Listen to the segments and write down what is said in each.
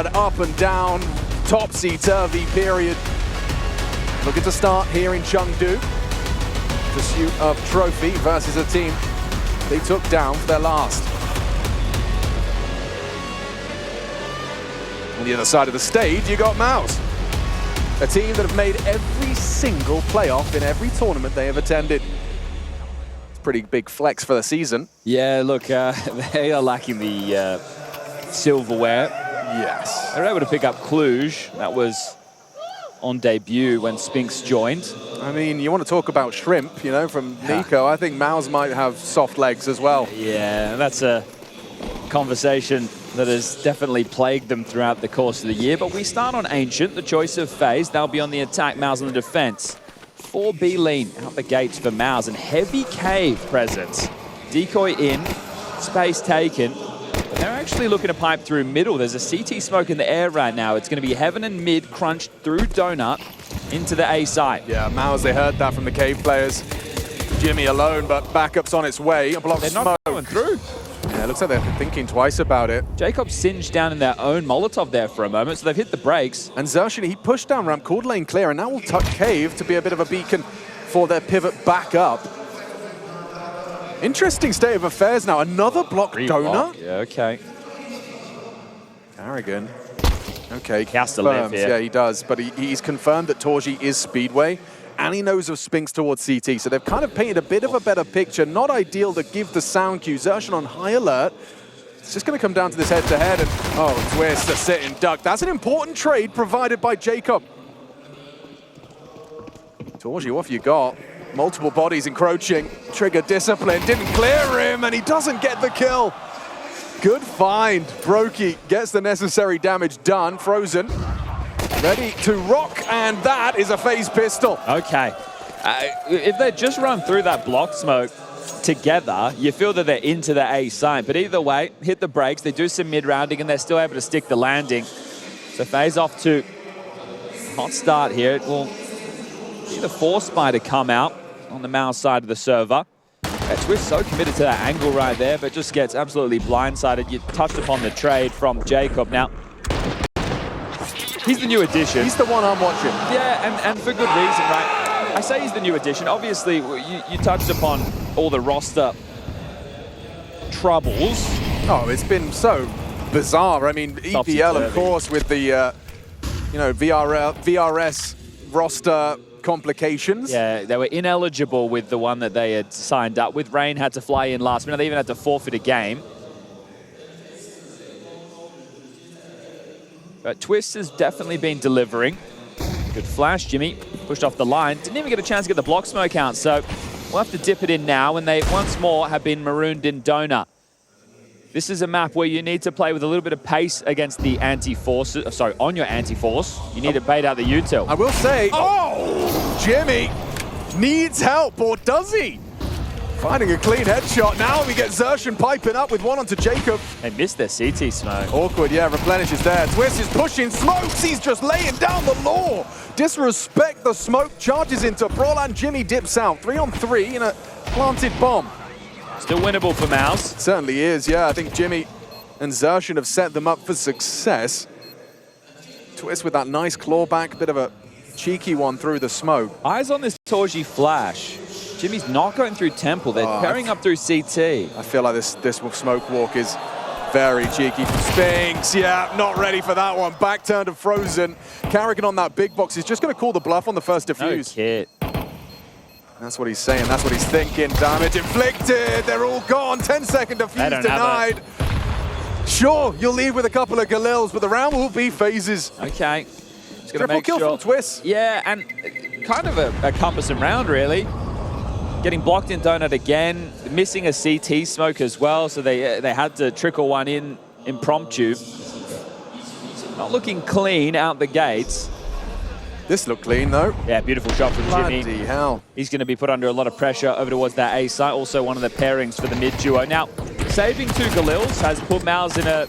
up and down, topsy-turvy period. Looking to start here in Chengdu. Pursuit of trophy versus a team they took down for their last. On the other side of the stage, you got MOUZ, a team that have made every single playoff in every tournament they have attended. It's a pretty big flex for the season. Yeah, look, they are lacking the silverware. Yes. They were able to pick up Cluj. That was on debut when Spinks joined. I mean, you want to talk about shrimp, you know, from Nico. I think MOUZ might have soft legs as well. Yeah, that's a conversation that has definitely plagued them throughout the course of the year. But we start on Ancient, the choice of FaZe. They'll be on the attack, MOUZ on the defense. 4B lean out the gates for MOUZ, and heavy cave presence. Decoy in, space taken. But they're actually looking to pipe through middle. There's a CT smoke in the air right now. It's going to be Heaven and mid crunched through Donut into the A site. Yeah, MOUZ, they heard that from the cave players. Jimmy alone, but backup's on its way. A block They're smoke. not going through. Yeah, it looks like they're thinking twice about it. Jacob singed down in their own Molotov there for a moment, so they've hit the brakes. And Zershini, he pushed down ramp, called lane clear, and now will touch cave to be a bit of a beacon for their pivot back up. Interesting state of affairs now. Another block Donut. Yeah, okay. Carrigan. Okay, he has to live here. Yeah, he does. But he's confirmed that Torji is Speedway, and he knows of Spinks towards CT. So they've kind of painted a bit of a better picture. Not ideal to give the sound cue. Zershin on high alert. It's just going to come down to this head-to-head. And oh, Twist, a sit-in duck. That's an important trade provided by Jacob. Torji, what have you got? Multiple bodies encroaching. Trigger discipline. Didn't clear him, and he doesn't get the kill. Good find. Brokey gets the necessary damage done. Frozen. Ready to rock, and that is a FaZe pistol. Okay. If they just run through that block smoke together, you feel that they're into the A site. But either way, hit the brakes. They do some mid-rounding, and they're still able to stick the landing. So FaZe off to a hot start here. It will be the force spy to come out on the MOUZ side of the server. Twist so committed to that angle right there, but just gets absolutely blindsided. You touched upon the trade from Jacob. Now, he's the new addition. He's the one I'm watching. Yeah, and for good reason, right? I say he's the new addition. Obviously, you touched upon all the roster troubles. Oh, it's been so bizarre. I mean, EPL, of course, with the, you know, VRS roster complications. Yeah, they were ineligible with the one that they had signed up with. Rain had to fly in last minute. They even had to forfeit a game. But Twist has definitely been delivering. Good flash, Jimmy. Pushed off the line. Didn't even get a chance to get the block smoke out, so we'll have to dip it in now, and they once more have been marooned in Donut. This is a map where you need to play with a little bit of pace against the anti-force. Sorry, on your anti-force. You need to bait out the util. I will say, Jimmy needs help, or does he? Finding a clean headshot. Now we get Zershin piping up with one onto Jacob. They missed their CT smoke. Awkward, yeah, replenish is there. Twist is pushing smokes. He's just laying down the law. Disrespect the smoke, charges into Brawl, and Jimmy dips out. 3-on-3 in a planted bomb. Still winnable for MOUZ. Certainly is, yeah. I think Jimmy and Zershin have set them up for success. Twist with that nice clawback, bit of a cheeky one through the smoke. Eyes on this Torji flash. Jimmy's not going through Temple. They're pairing up through CT. I feel like this smoke walk is very cheeky from Spinks. Yeah, not ready for that one. Back turn to Frozen. Carrigan on that big box. He's just going to call the bluff on the first defuse. No kit. That's what he's saying. That's what he's thinking. Damage inflicted. They're all gone. 10-second defuse denied. Sure, you'll leave with a couple of Galils, but the round will be phases. Okay. Triple kill from Twist. Yeah, and kind of a cumbersome round, really. Getting blocked in Donut again, missing a CT smoke as well, so they had to trickle one in impromptu. Not looking clean out the gates. This looked clean, though. Yeah, beautiful shot from Jimmy. Bloody hell. He's going to be put under a lot of pressure over towards that A site. Also one of the pairings for the mid duo. Now, saving two Galils has put MOUZ in an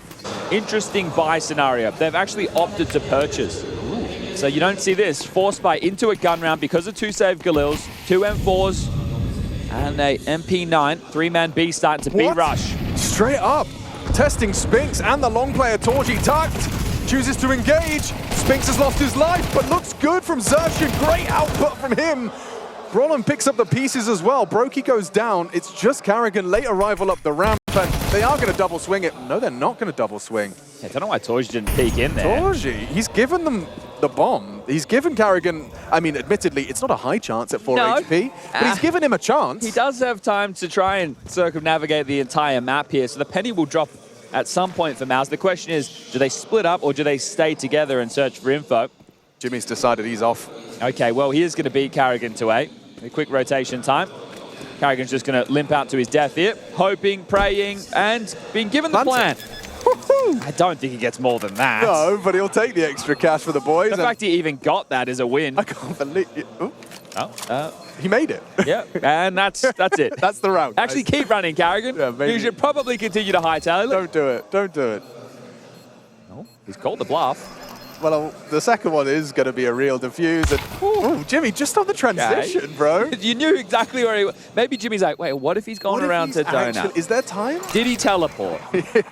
interesting buy scenario. They've actually opted to purchase. So you don't see this. Force buy into a gun round because of two saved Galils, two M4s, and a MP9. Three-man B starting to B-rush. Straight up. Testing Spinks and the long player Torji tucked. chooses to engage. Spinks has lost his life, but looks good from Xerxian. Great output from him. Roland picks up the pieces as well. Brokey goes down. It's just Carrigan, late arrival up the ramp, and they are going to double swing it. No, they're not going to double swing. I don't know why Torji didn't peek in there. Torji, he's given them the bomb. He's given Carrigan, I mean, admittedly, it's not a high chance at 4 HP, but he's given him a chance. He does have time to try and circumnavigate the entire map here, so the penny will drop at some point for MOUZ. The question is, do they split up or do they stay together and search for info? Jimmy's decided he's off. Okay, well, he is going to beat Carrigan to 8. A quick rotation time. Carrigan's just going to limp out to his death here, hoping, praying, and being given the plan. I don't think he gets more than that. No, but he'll take the extra cash for the boys. The fact he even got that is a win. I can't believe it. Oh, he made it. Yeah, and that's it. That's the route. Actually, keep running, Carrigan. Yeah, you should probably continue to hightail it. Don't do it. Don't do it. Oh, he's called the bluff. Well, the second one is going to be a real defuse. And, ooh, Jimmy, just on the transition, bro. You knew exactly where he was. Maybe Jimmy's like, wait, what if he's gone around to donut? Is there time? Did he teleport?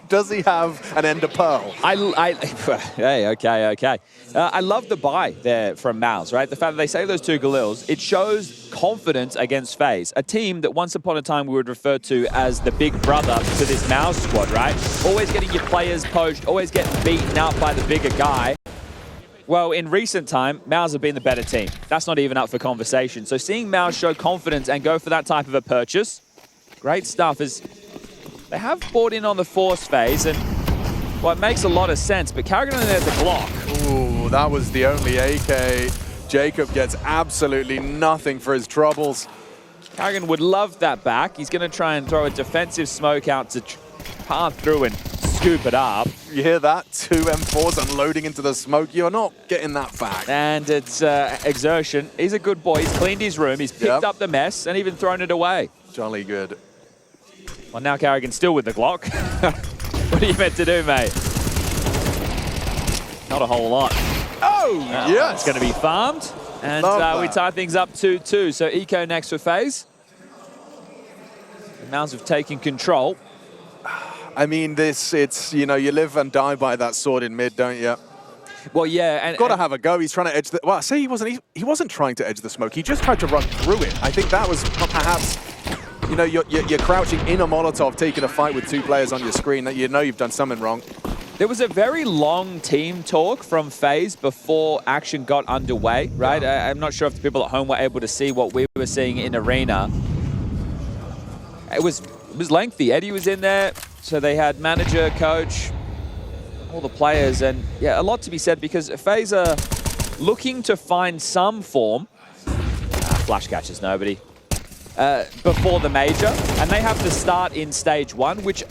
Does he have an ender pearl? Hey, okay. I love the buy there from MOUZ, right? The fact that they save those 2 Galils, it shows confidence against FaZe, a team that once upon a time we would refer to as the big brother to this MOUZ squad, right? Always getting your players poached, always getting beaten up by the bigger guy. Well, in recent time, MOUZ have been the better team. That's not even up for conversation. So seeing MOUZ show confidence and go for that type of a purchase, great stuff. As they have bought in on the force phase, and well, it makes a lot of sense. But Carrigan only has a Glock. Ooh, that was the only AK. Jacob gets absolutely nothing for his troubles. Carrigan would love that back. He's going to try and throw a defensive smoke out to path through and scoop it up. You hear that? 2 M4s unloading into the smoke. You're not getting that back. And it's Exertion. He's a good boy. He's cleaned his room. He's picked up the mess and even thrown it away. Jolly good. Well, now Carrigan's still with the Glock. What are you meant to do, mate? Not a whole lot. Oh, yes. It's going to be farmed. And we tie things up 2-2. So Eco next for FaZe. The MOUZ have taken control. I mean, it's, you know, you live and die by that sword in mid, don't you? Well, yeah. And got to have a go. He's trying to edge the... Well, I say he wasn't trying to edge the smoke. He just tried to run through it. I think that was perhaps, you know, you're crouching in a Molotov, taking a fight with 2 players on your screen. That you know you've done something wrong. There was a very long team talk from FaZe before action got underway, right? I'm not sure if the people at home were able to see what we were seeing in Arena. It was lengthy. Eddie was in there, so they had manager, coach, all the players, and yeah, a lot to be said because FaZe are looking to find some form. Flash catches nobody. Before the major, and they have to start in stage 1, which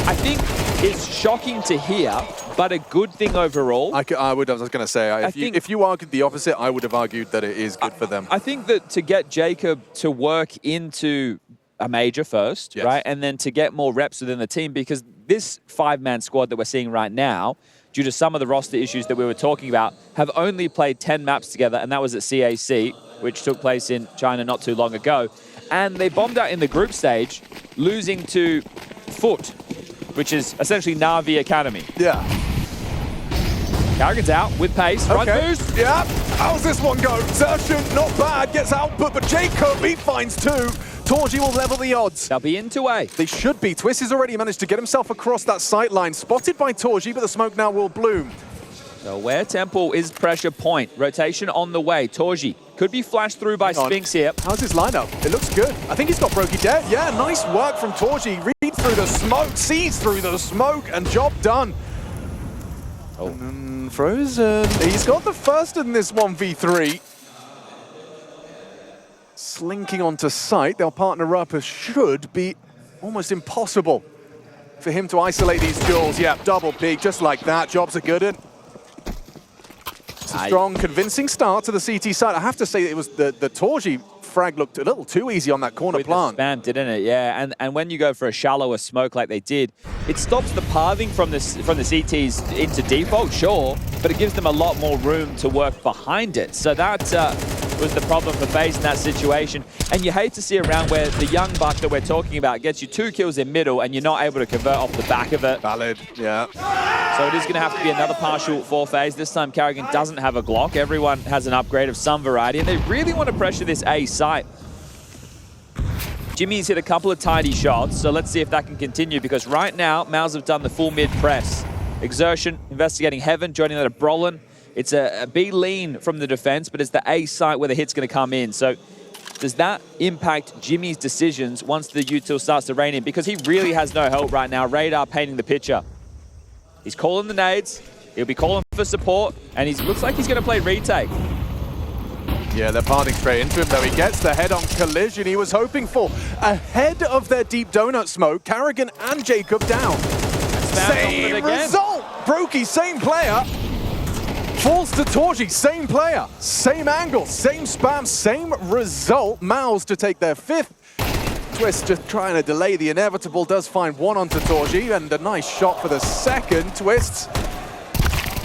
I think is shocking to hear, but a good thing overall. I was going to say, if you argued the opposite, I would have argued that it is good for them. I think that to get Jacob to work into a major first, right? And then to get more reps within the team, because this 5-man squad that we're seeing right now, due to some of the roster issues that we were talking about, have only played 10 maps together, and that was at CAC, which took place in China not too long ago. And they bombed out in the group stage, losing to Foot, which is essentially Na'Vi Academy. Yeah. Carrigan's out with pace. Front boost. Yeah. How's this one go? Xerxian, not bad, gets output, but Jacob, he finds 2. Torji will level the odds. They'll be into A. They should be. Twist has already managed to get himself across that sight line. Spotted by Torji, but the smoke now will bloom. So where Temple is pressure point. Rotation on the way. Torji could be flashed through by Spinks here. How's his lineup? It looks good. I think he's got Brokey dead. Yeah, nice work from Torji. Read through the smoke, sees through the smoke, and job done. Oh, Frozen. He's got the first in this 1v3. Slinking onto site. They'll partner up. It should be almost impossible for him to isolate these duels. Yeah, double peak, just like that. Jobs are good. It's a strong, convincing start to the CT side. I have to say it was the Torji frag looked a little too easy on that corner plant. Spam, didn't it? Yeah, and when you go for a shallower smoke like they did, it stops the pathing from the CTs into default, sure, but it gives them a lot more room to work behind it. So that was the problem for FaZe in that situation. And you hate to see a round where the young buck that we're talking about gets you 2 kills in middle and you're not able to convert off the back of it. Valid, yeah. So it is going to have to be another partial for FaZe. This time Carrigan doesn't have a Glock. Everyone has an upgrade of some variety, and they really want to pressure this A site. Jimmy's hit a couple of tidy shots, so let's see if that can continue, because right now, MOUZ have done the full mid press. Exertion, investigating Heaven, joining that of Brolin. It's a B lean from the defense, but it's the A site where the hit's going to come in. So does that impact Jimmy's decisions once the util starts to rain in? Because he really has no help right now. Radar painting the picture. He's calling the nades. He'll be calling for support, and he looks like he's going to play retake. Yeah, they're parting straight into him, though. He gets the head-on collision he was hoping for. Ahead of their deep donut smoke, Carrigan and Jacob down. Same result! Brokey, same player. Falls to Torji, same player. Same angle, same spam, same result. MOUZ to take their 5th. Twist just trying to delay the inevitable, does find one onto Torji, and a nice shot for the second. Twist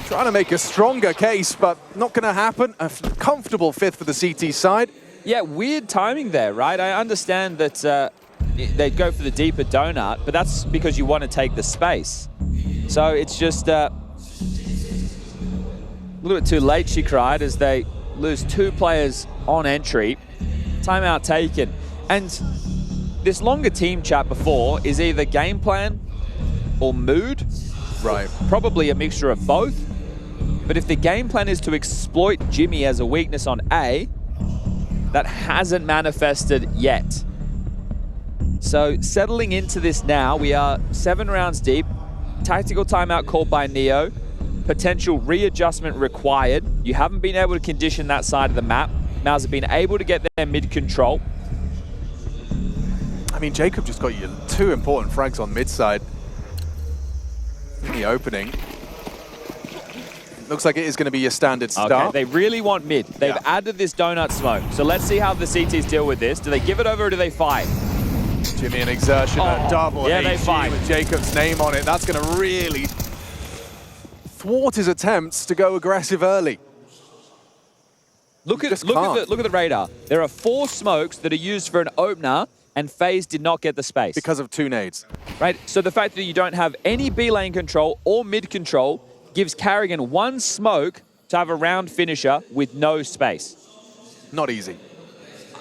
trying to make a stronger case, but not going to happen. A comfortable 5th for the CT side. Yeah, weird timing there, right? I understand that they'd go for the deeper donut, but that's because you want to take the space. So it's just a little bit too late, she cried, as they lose 2 players on entry. Timeout taken. And this longer team chat before is either game plan or mood. Right. Probably a mixture of both. But if the game plan is to exploit Jimmy as a weakness on A, that hasn't manifested yet. So settling into this now, we are 7 rounds deep. Tactical timeout called by Neo. Potential readjustment required. You haven't been able to condition that side of the map. MOUZ have been able to get their mid control. I mean, Jacob just got you 2 important frags on mid side in the opening. Looks like it is going to be your standard start. Okay, they really want mid. They've added this donut smoke. So let's see how the CTs deal with this. Do they give it over or do they fight? Jimmy and Exertion, a double they fight with Jacob's name on it. That's going to really thwart his attempts to go aggressive early. Look at the radar. There are 4 smokes that are used for an opener, and FaZe did not get the space. Because of 2 nades. Right, so the fact that you don't have any B lane control or mid control gives Carrigan 1 smoke to have a round finisher with no space. Not easy.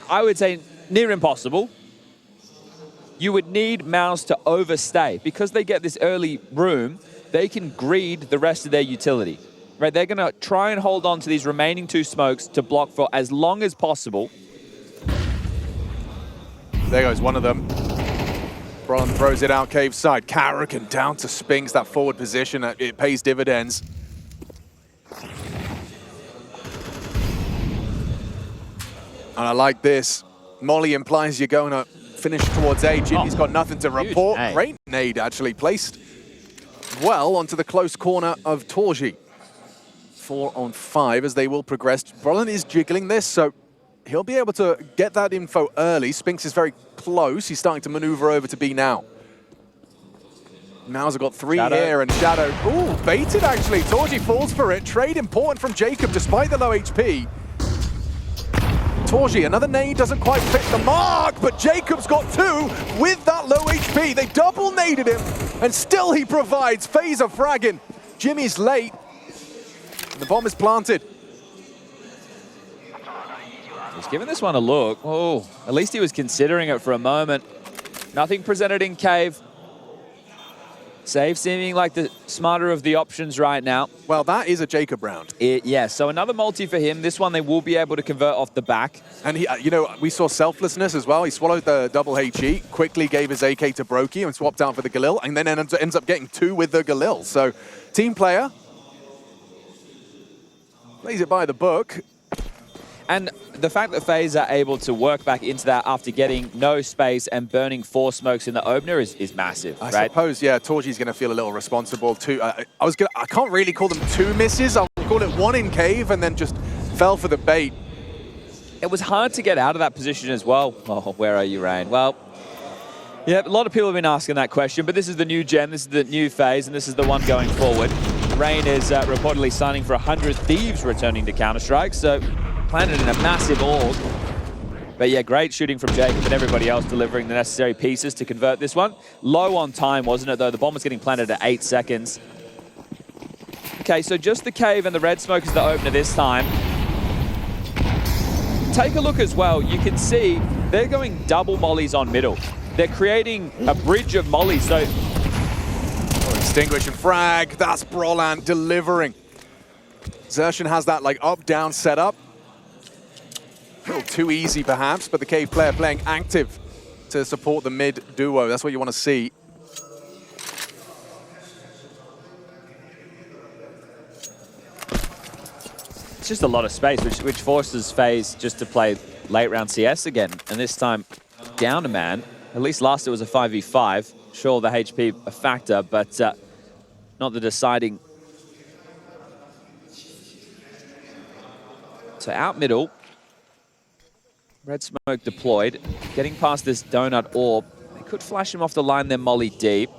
I would say near impossible. You would need MOUZ to overstay. Because they get this early room, they can greed the rest of their utility. Right, they're going to try and hold on to these remaining 2 smokes to block for as long as possible. There goes one of them. Brolin throws it out cave side. Carrigan down to Spinks, that forward position. It pays dividends. And I like this. Molly implies you're going to finish towards A. Jimmy's got nothing to report. Great nade actually placed well onto the close corner of Torji. 4 on 5 as they will progress. Brolin is jiggling this, so he'll be able to get that info early. Spinks is very close. He's starting to maneuver over to B now. MOUZ have got 3 here, and Shadow, ooh, baited actually. Torji falls for it. Trade important from Jacob despite the low HP. Torji, another nade doesn't quite fit the mark, but Jacob's got 2 with that low HP. They double naded him, and still he provides. FaZe are fragging. Jimmy's late, and the bomb is planted. He's giving this one a look. Oh, at least he was considering it for a moment. Nothing presented in cave. Save seeming like the smarter of the options right now. Well, that is a Jacob round. Yeah, so another multi for him. This one they will be able to convert off the back. And he, you know, we saw selflessness as well. He swallowed the double HE, quickly gave his AK to Brokey and swapped out for the Galil, and then ends up getting 2 with the Galil. So, team player plays it by the book. And the fact that FaZe are able to work back into that after getting no space and burning 4 smokes in the opener is massive, I right? suppose, yeah, Torji's going to feel a little responsible too. I can't really call them 2 misses. I'll call it 1 in cave and then just fell for the bait. It was hard to get out of that position as well. Oh, where are you, Rain? Well, yeah, a lot of people have been asking that question, but this is the new gen, this is the new FaZe, and this is the one going forward. Rain is reportedly signing for 100 Thieves returning to Counter-Strike, so planted in a massive orb. But yeah, great shooting from Jacob and everybody else delivering the necessary pieces to convert this one. Low on time, wasn't it, though? The bomb was getting planted at 8 seconds. Okay, so just the cave and the red smoke is the opener this time. Take a look as well. You can see they're going double mollies on middle. They're creating a bridge of mollies, so... Oh, extinguish and frag. That's Brolan delivering. Xertion has that like up-down setup. A little too easy perhaps, but the cave player playing active to support the mid duo. That's what you want to see. It's just a lot of space, which forces FaZe just to play late round CS again. And this time, down a man. At least last it was a 5v5. Sure, the HP a factor, but not the deciding. So out middle. Red smoke deployed. Getting past this donut orb. They could flash him off the line, then molly deep.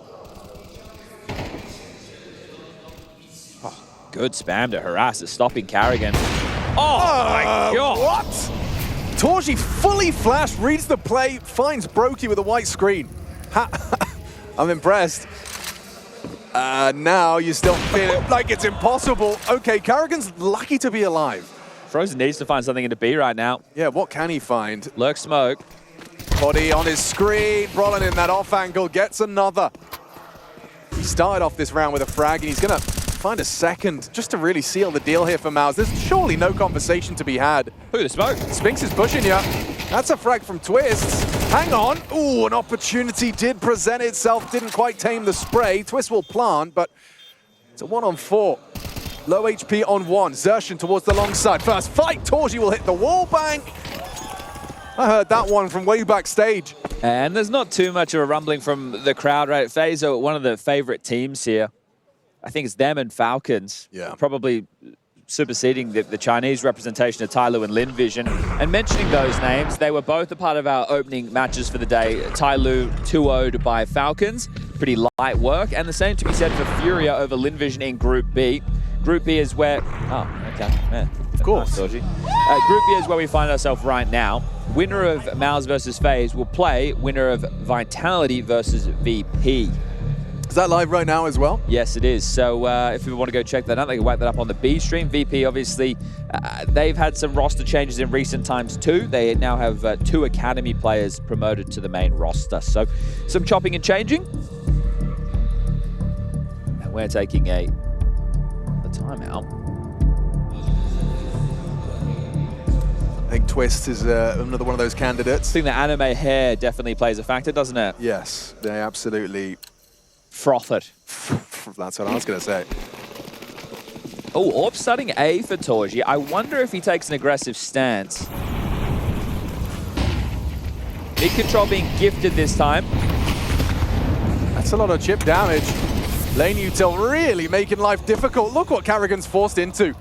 Good spam to harass. It's stopping Karrigan. Oh my god! What? Torji fully flashed, reads the play, finds Brokey with a white screen. I'm impressed. Now you still feel like it's impossible. Okay, Karrigan's lucky to be alive. Frozen needs to find something into B right now. Yeah, what can he find? Lurk smoke. Body on his screen. Brolan in that off angle gets another. He started off this round with a frag, and he's going to find a second just to really seal the deal here for MOUZ. There's surely no conversation to be had. Ooh, the smoke. Spinx is pushing you. That's a frag from Twist. Hang on. Ooh, an opportunity did present itself. Didn't quite tame the spray. Twist will plant, but it's a 1-on-4. Low HP on 1. Xertion towards the long side. First fight. Torji will hit the wall bank. I heard that one from way backstage. And there's not too much of a rumbling from the crowd, right? FaZe are one of the favorite teams here. I think it's them and Falcons. Yeah. Probably superseding the Chinese representation of Tyloo and Lin Vision. And mentioning those names, they were both a part of our opening matches for the day. Tyloo 2-0'd by Falcons. Pretty light work. And the same to be said for Furia over Lin Vision in Group B. Group B is where... Oh, okay. Yeah. Of course. Group B is where we find ourselves right now. Winner of MOUZ versus FaZe will play winner of Vitality versus VP. Is that live right now as well? Yes, it is. So if you want to go check that out, they can whack that up on the B stream. VP, obviously, they've had some roster changes in recent times too. They now have 2 academy players promoted to the main roster. So some chopping and changing. And we're taking a timeout. I think Twist is another one of those candidates. I think the anime hair definitely plays a factor, doesn't it? Yes, they absolutely... Froth it. That's what I was going to say. Oh, Orb starting A for Torji. I wonder if he takes an aggressive stance. Mid control being gifted this time. That's a lot of chip damage. Lane util really making life difficult. Look what Karrigan's forced into.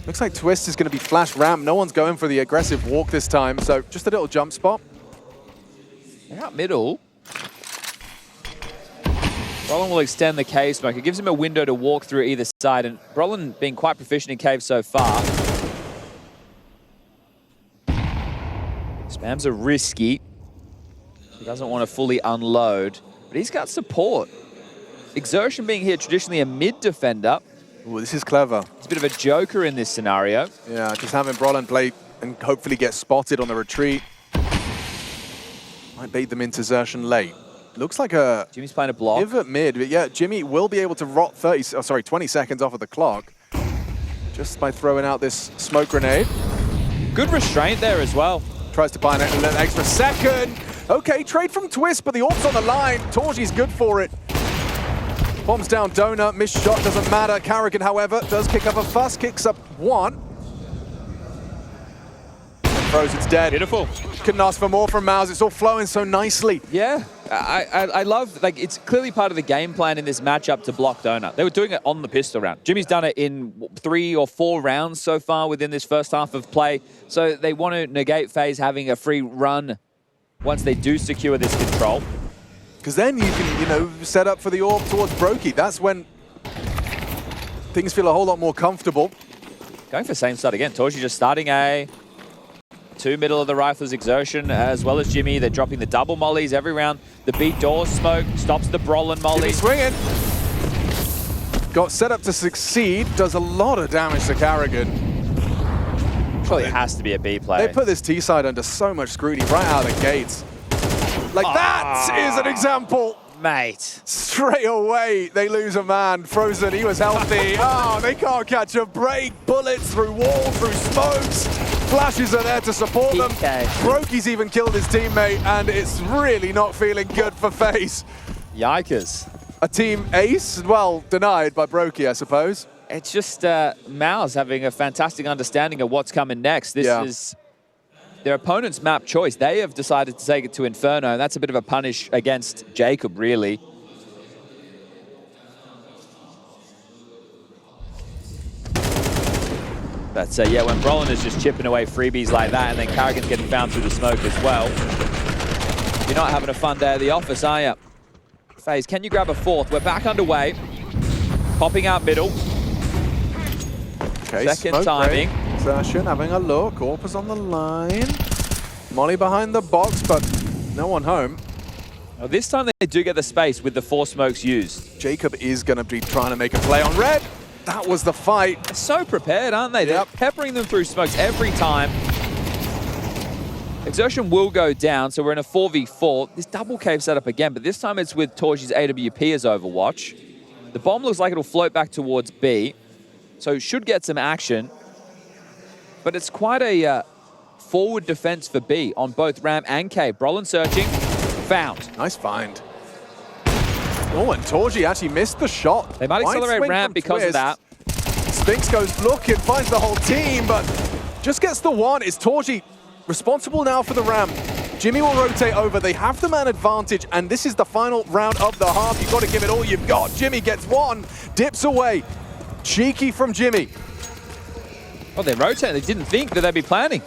Looks like Twist is going to be flash ramp. No one's going for the aggressive walk this time, so just a little jump spot. They're out middle. Brolan will extend the cave smoke. It gives him a window to walk through either side, and Brolan being quite proficient in cave so far. Spams are risky. He doesn't want to fully unload, but he's got support. Exertion being here traditionally a mid defender. Ooh, this is clever. It's a bit of a joker in this scenario. Yeah, just having Brolan play and hopefully get spotted on the retreat. Might bait them into Xertion late. Looks like a... Jimmy's playing a block. Pivot mid, but yeah, Jimmy will be able to rot 20 seconds off of the clock just by throwing out this smoke grenade. Good restraint there as well. Tries to buy an extra second. Okay, trade from Twist, but the orb's on the line. Torji's good for it. Bombs down Donut, missed shot, doesn't matter. Karrigan, however, does kick up a fuss, kicks up 1. Frozen's dead. Beautiful. Couldn't ask for more from MOUZ. It's all flowing so nicely. Yeah, I love, like, it's clearly part of the game plan in this matchup to block Donut. They were doing it on the pistol round. Jimmy's done it in 3 or 4 rounds so far within this first half of play. So they want to negate FaZe having a free run once they do secure this control. Because then you can, you know, set up for the orb towards Brokey. That's when things feel a whole lot more comfortable. Going for same side again. Torji just starting A. 2 middle of the rifles, Exertion, as well as Jimmy. They're dropping the double mollies every round. The beat door smoke stops the Brolin molly. Jimmy swinging. Got set up to succeed. Does a lot of damage to Carrigan. Probably has to be a B play. They put this T side under so much scrutiny right out of the gates. Like that is an example. Mate. Straight away, they lose a man. Frozen, he was healthy. Oh, they can't catch a break. Bullets through walls, through smokes. Flashes are there to support them. Brokey's even killed his teammate, and it's really not feeling good for FaZe. Yikers. A team ace? Well, denied by Brokey, I suppose. It's just MOUZ having a fantastic understanding of what's coming next. This is their opponent's map choice. They have decided to take it to Inferno, and that's a bit of a punish against Jacob, really. But yeah, when Brolin is just chipping away freebies like that, and then Carrigan's getting found through the smoke as well, you're not having a fun day at the office, are you? FaZe, can you grab a fourth? We're back underway. Popping out middle. Okay, second timing. Exertion having a look. Orpa's on the line. Molly behind the box, but no one home. Well, this time they do get the space with the 4 smokes used. Jacob is going to be trying to make a play on red. That was the fight. They're so prepared, aren't they? They're peppering them through smokes every time. Exertion will go down, so we're in a 4v4. This double cave setup again, but this time it's with Torji's AWP as Overwatch. The bomb looks like it'll float back towards B, so should get some action. But it's quite a forward defense for B on both Ram and Cave. Brolin searching, found. Nice find. Oh, and Torji actually missed the shot. They might accelerate Ram because of that. Spinks goes looking, finds the whole team, but just gets the one. It's Torji responsible now for the Ram. Jimmy will rotate over. They have the man advantage, and this is the final round of the half. You've got to give it all you've got. Jimmy gets one, dips away. Cheeky from Jimmy. Oh, they're rotating. They didn't think that they'd be planning.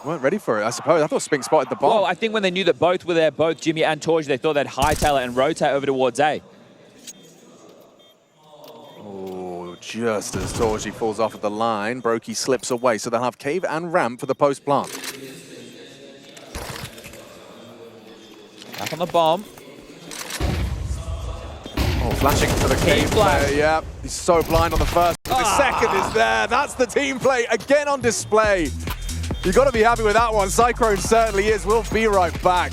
Weren't ready for it, I suppose. I thought Spink spotted the bomb. Well, I think when they knew that both were there, both Jimmy and Torji, they thought they'd hightail it and rotate over towards A. Oh, just as Torji falls off at the line, Brokey slips away, so they'll have Cave and Ram for the post plant. Back on the bomb. Oh, flashing for the Cave player, yeah. He's so blind on the first. The second is there. That's the team play again on display. You've got to be happy with that one. Cyclone certainly is. We'll be right back.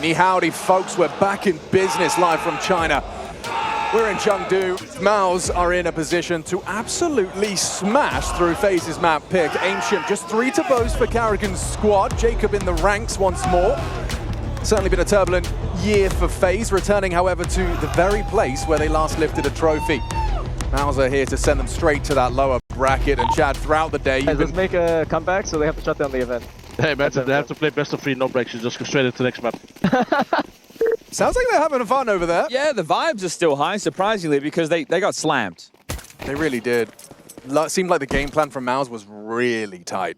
Ni howdy, folks. We're back in business live from China. We're in Chengdu. MOUZ are in a position to absolutely smash through FaZe's map pick. Ancient, just 3 to boast for Carrigan's squad. Jacob in the ranks once more. Certainly been a turbulent year for FaZe, returning, however, to the very place where they last lifted a trophy. MOUZ are here to send them straight to that lower bracket, and Chad, throughout the day... Let's make a comeback, so they have to shut down the event. Hey man, they have to play best of 3, no breaks, you just go straight into the next map. Sounds like they're having fun over there. Yeah, the vibes are still high, surprisingly, because they got slammed. They really did. Seemed like the game plan from MOUZ was really tight.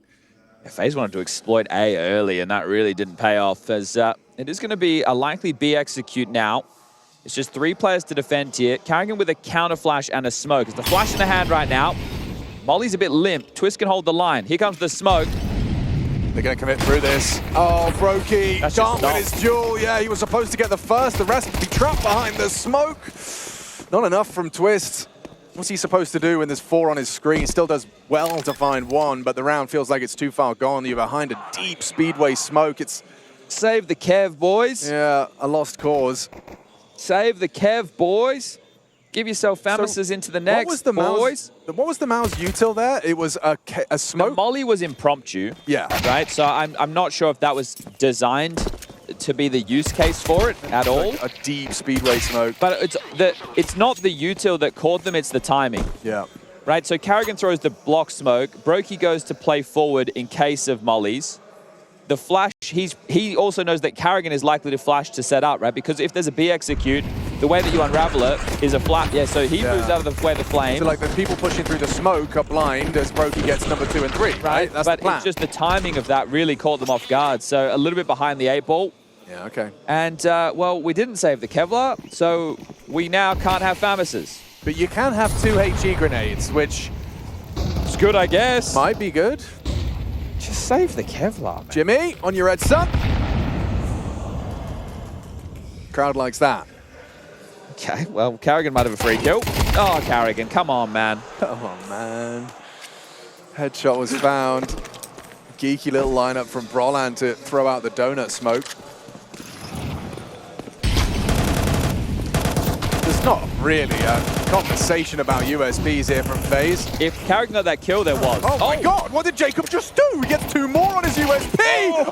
FaZe wanted to exploit A early, and that really didn't pay off, as it is going to be a likely B execute now. It's just 3 players to defend here. Carrigan with a counter flash and a smoke. It's the flash in the hand right now. Molly's a bit limp. Twist can hold the line. Here comes the smoke. They're going to commit through this. Oh, Brokey can't win his duel. Yeah, he was supposed to get the first. The rest be trapped behind the smoke. Not enough from Twist. What's he supposed to do when there's 4 on his screen? Still does well to find 1, but the round feels like it's too far gone. You're behind a deep speedway smoke. It's... Save the Kev, boys. Yeah, a lost cause. Save the Kev, boys. Give yourself Famis's into the next, boys. What was the MOUZ util there? It was a smoke? The molly was impromptu. Yeah. Right? So I'm not sure if that was designed to be the use case for it at all. Like a deep speedway smoke. But it's not the util that caught them, it's the timing. Yeah. Right? So Carrigan throws the block smoke. Brokey goes to play forward in case of mollies. The flash, he also knows that Carrigan is likely to flash to set up, right? Because if there's a B execute, the way that you unravel it is a flat. Yeah, so he moves out of the way the flame. So like the people pushing through the smoke are blind as Brokey gets number 2 and 3, right? That's but the plan. It's just the timing of that really caught them off guard. So a little bit behind the 8 ball. Yeah, okay. And, well, we didn't save the Kevlar, so we now can't have Famis's. But you can have 2 HE grenades, which... It's good, I guess. Might be good. Just save the Kevlar, man. Jimmy, on your red, son. Crowd likes that. Okay, well, Carrigan might have a free kill. Oh, Carrigan, come on, man. Come on, man. Headshot was found. Geeky little lineup from Brolan to throw out the donut smoke. There's not really a conversation about USBs here from FaZe. If Carrigan got that kill, there was. Oh my God, what did Jacob just do? He gets 2 more on his USP!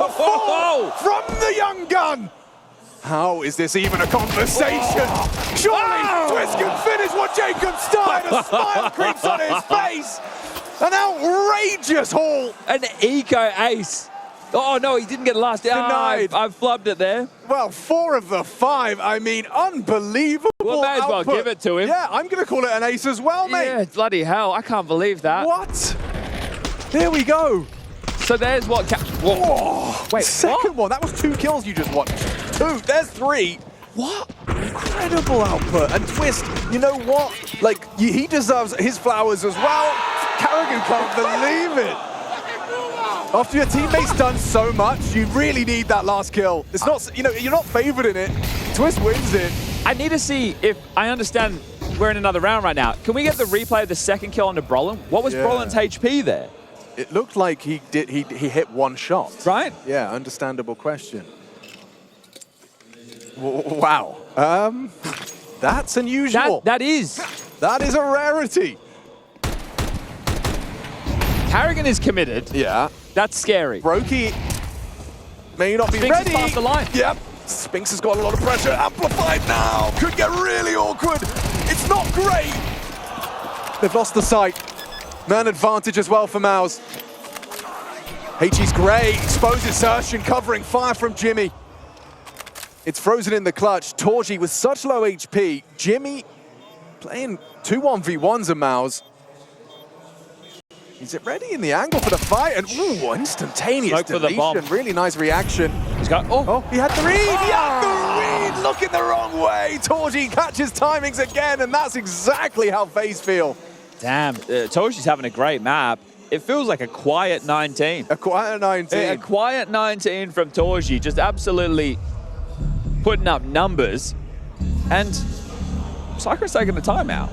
From the young gun! How is this even a conversation? Surely Twist can finish what Jacob started. A smile creeps on his face. An outrageous haul. An eco ace. Oh no, he didn't get last. Denied. I've flubbed it there. Well, 4 of the 5. I mean, unbelievable. We may as well output. give it to him. Yeah, I'm going to call it an ace as well, mate. Yeah, bloody hell. I can't believe that. What? There we go. So there's what... Whoa. Wait, second one. That was 2 kills you just watched. 2. There's 3. What? Incredible output. And Twist, you know what? Like, he deserves his flowers as well. Carrigan can't believe it. After your teammate's done so much, you really need that last kill. It's not, you know, you're not favored in it. Twist wins it. I need to see if I understand we're in another round right now. Can we get the replay of the second kill onto Brolan? What was Brolan's HP there? It looked like he hit 1 shot. Right? Yeah, understandable question. Wow. That's unusual. That is. That is a rarity. Carrigan is committed. Yeah. That's scary. Brokey may not be Spinks ready. is past the line. Yep. Spinks has got a lot of pressure. Amplified now. Could get really awkward. It's not great. They've lost the sight. Man advantage as well for MOUZ. HE's great. Exposed insertion, covering fire from Jimmy. It's frozen in the clutch. Torji with such low HP. Jimmy playing 2 1v1s of MOUZ. Is it ready in the angle for the fight? And ooh, instantaneous deletion. Really nice reaction. He's got, he had the read. He had the read. Looking the wrong way. Torji catches timings again, and that's exactly how FaZe feel. Damn, Torji's having a great map. It feels like a quiet 19. A quiet 19. A quiet 19 from Torji, just absolutely putting up numbers. And Psycho's taking the timeout.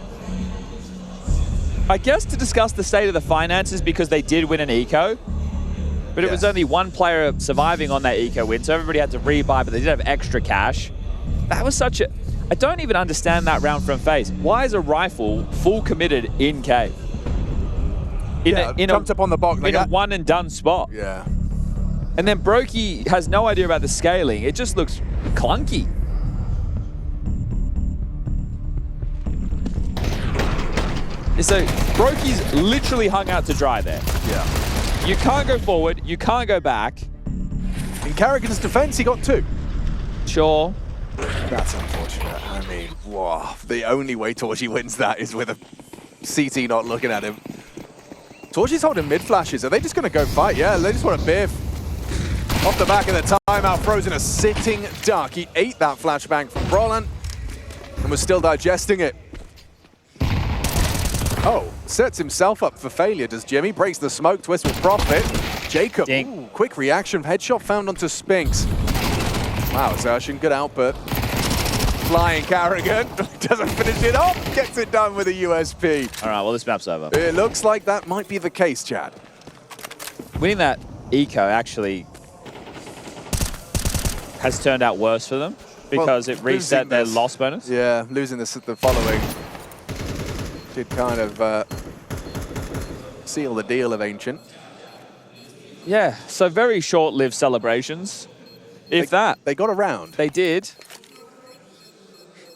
I guess to discuss the state of the finances because they did win an eco. But it was only one player surviving on that eco win, so everybody had to rebuy, but they did have extra cash. That was such a... I don't even understand that round from FaZe. Why is a rifle full committed in cave? Jumped up on the box. In a one and done spot. Yeah. And then Brokey has no idea about the scaling. It just looks clunky. So Brokey's literally hung out to dry there. Yeah. You can't go forward, you can't go back. In Carrigan's defense, he got 2. Sure. That's unfortunate. I mean, wow. The only way Torgy wins that is with a CT not looking at him. Torgy's holding mid flashes. Are they just going to go fight? Yeah, they just want to biff. Off the back of the timeout, Frozen a sitting duck. He ate that flashbang from Brolan and was still digesting it. Oh, sets himself up for failure, does Jimmy. Breaks the smoke, twist with profit. Jacob, ooh, quick reaction. Headshot found onto Spinks. Wow, Xertion, good output. Flying Carrigan, doesn't finish it off, gets it done with a USP. All right, well, this map's over. It looks like that might be the case, Chad. Winning that eco actually has turned out worse for them because it reset their loss bonus. Yeah, losing the following did kind of seal the deal of Ancient. Yeah, so very short-lived celebrations, if that. They got around. They did.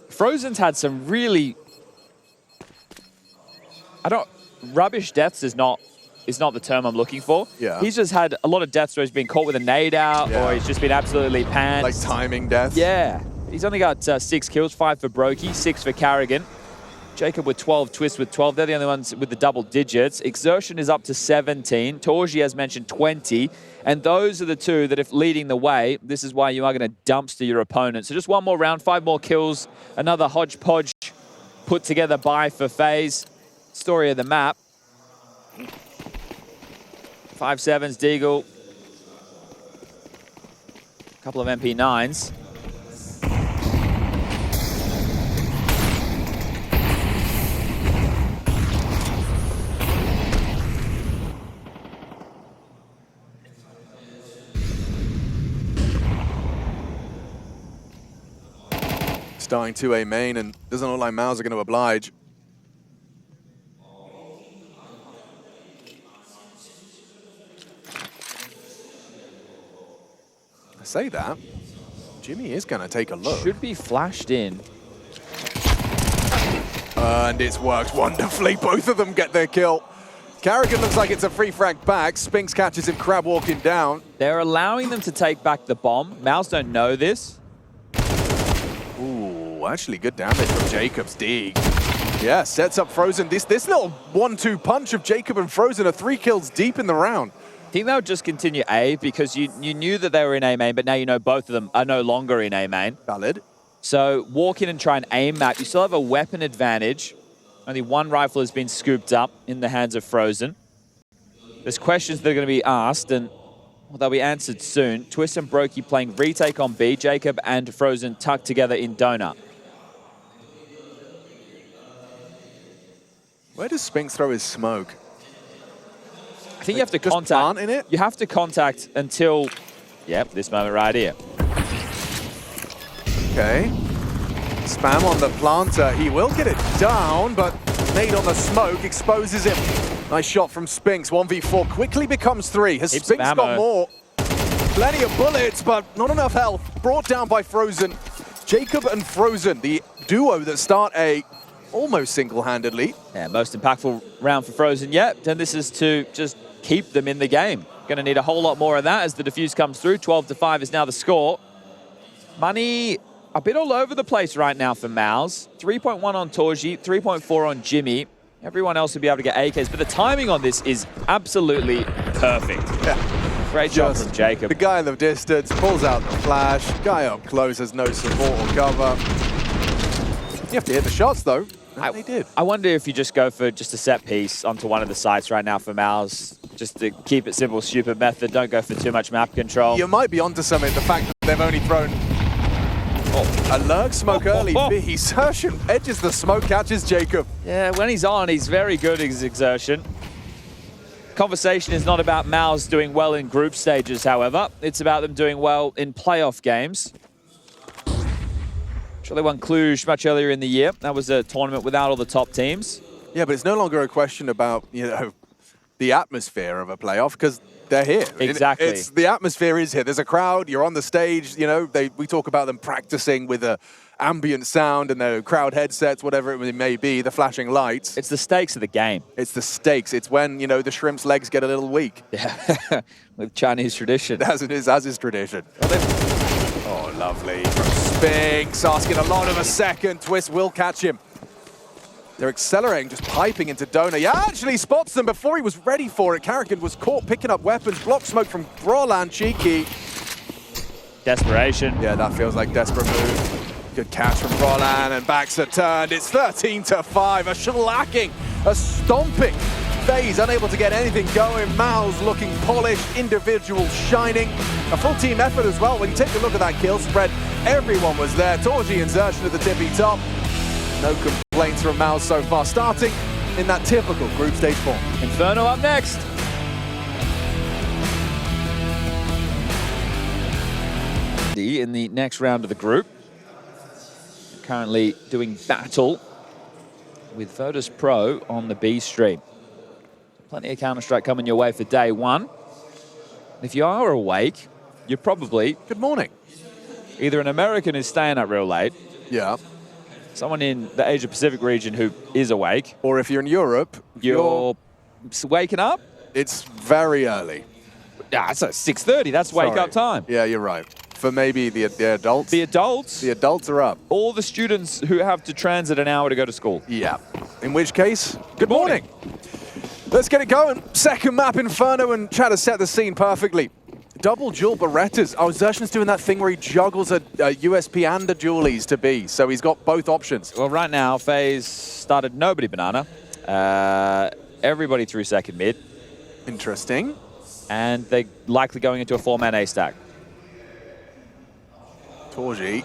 Frozen's had some really... Rubbish deaths is not the term I'm looking for. Yeah. He's just had a lot of deaths where he's been caught with a nade out or he's just been absolutely panned. Like timing deaths. Yeah. He's only got 6 kills, 5 for Brokey, 6 for Carrigan. Jacob with 12, Twist with 12. They're the only ones with the double digits. Exertion is up to 17. Torgy, as mentioned, 20. And those are the two that, if leading the way, this is why you are going to dumpster your opponent. So just one more round, 5 more kills. Another hodgepodge put together by for FaZe. Story of the map. 5.7s, Deagle. A couple of MP9s. Starting 2A main, and doesn't look like MOUZ are going to oblige. I say that. Jimmy is going to take a look. Should be flashed in. And it's worked wonderfully. Both of them get their kill. Carrigan looks like it's a free frag back. Spinks catches him crab walking down. They're allowing them to take back the bomb. MOUZ don't know this. Ooh, actually good damage from Jacob's dig. Yeah, sets up Frozen. This little 1-2 punch of Jacob and Frozen are 3 kills deep in the round. I think they'll just continue A because you knew that they were in A main, but now you know both of them are no longer in A main. Valid. So walk in and try and aim map. You still have a weapon advantage. Only one rifle has been scooped up in the hands of Frozen. There's questions that are going to be asked, and well, they'll be answered soon. Twist and Brokey playing retake on B. Jacob and Frozen tucked together in Donut. Where does Spinks throw his smoke? I think you have to just contact. plant in it? You have to contact until, yep, this moment right here. Okay. Spam on the planter. He will get it down, but nade on the smoke exposes him. Nice shot from Spinks. 1v4 quickly becomes 3. Has Heaps Spinks of got ammo. more? Plenty of bullets, but not enough health. Brought down by Frozen. Jacob and Frozen, the duo that start A almost single-handedly. Yeah, most impactful round for Frozen yet, and this is to just keep them in the game. Going to need a whole lot more of that as the defuse comes through. 12-5 is now the score. Money a bit all over the place right now for MOUZ. 3.1 on Torgy, 3.4 on Jimmy. Everyone else will be able to get AKs, but the timing on this is absolutely perfect. Yeah. Great job from Jacob. The guy in the distance pulls out the flash. Guy up close has no support or cover. You have to hit the shots, though. And they did. I wonder if you just go for just a set piece onto one of the sites right now for MOUZ, just to keep it simple, stupid method. Don't go for too much map control. You might be onto something. The fact that they've only thrown a lurk smoke early. B. Xertion edges the smoke, catches Jacob. Yeah, when he's on, he's very good at his exertion. Conversation is not about MOUZ doing well in group stages, however. It's about them doing well in playoff games. They won Cluj much earlier in the year. That was a tournament without all the top teams. Yeah, but it's no longer a question about, you know, the atmosphere of a playoff, because they're here. Exactly. It's the atmosphere is here. There's a crowd. You're on the stage. You know, we talk about them practicing with a ambient sound and their crowd headsets, whatever it may be, the flashing lights. It's the stakes of the game. It's the stakes. It's when, you know, the shrimp's legs get a little weak. Yeah, with Chinese tradition. As is tradition. Oh, lovely. From Spinks, asking a lot of a second. Twist will catch him. They're accelerating, just piping into Dona. Yeah, actually spots them before he was ready for it. Carrigan was caught picking up weapons. Block smoke from Brolan. Cheeky. Desperation. Yeah, that feels like desperate move. Good catch from Brolan, and backs are turned. It's 13-5. A shellacking, a stomping. FaZe unable to get anything going. MOUZ looking polished, individual shining. A full team effort as well. When you take a look at that kill spread, everyone was there. Torji and Zertion at the tippy top. No complaints from MOUZ so far, starting in that typical group stage form. Inferno up next. In the next round of the group. Currently doing battle with Virtus Pro on the B stream. Plenty of Counter-Strike coming your way for day one. If you are awake, you're probably... Good morning. Either an American who's staying up real late. Yeah. Someone in the Asia-Pacific region who is awake. Or if you're in Europe, you're waking up? It's very early. Yeah, it's 6:30. That's wake-up time. Yeah, you're right. For maybe the adults. The adults? The adults are up. All the students who have to transit an hour to go to school. Yeah. In which case, good morning. Let's get it going. Second map, Inferno, and try to set the scene perfectly. Double dual Berettas. Oh, Zertion's doing that thing where he juggles a USP and a dualies to B, so he's got both options. Well, right now, FaZe started nobody banana. Everybody through second mid. Interesting. And they're likely going into a 4-man A stack. Torji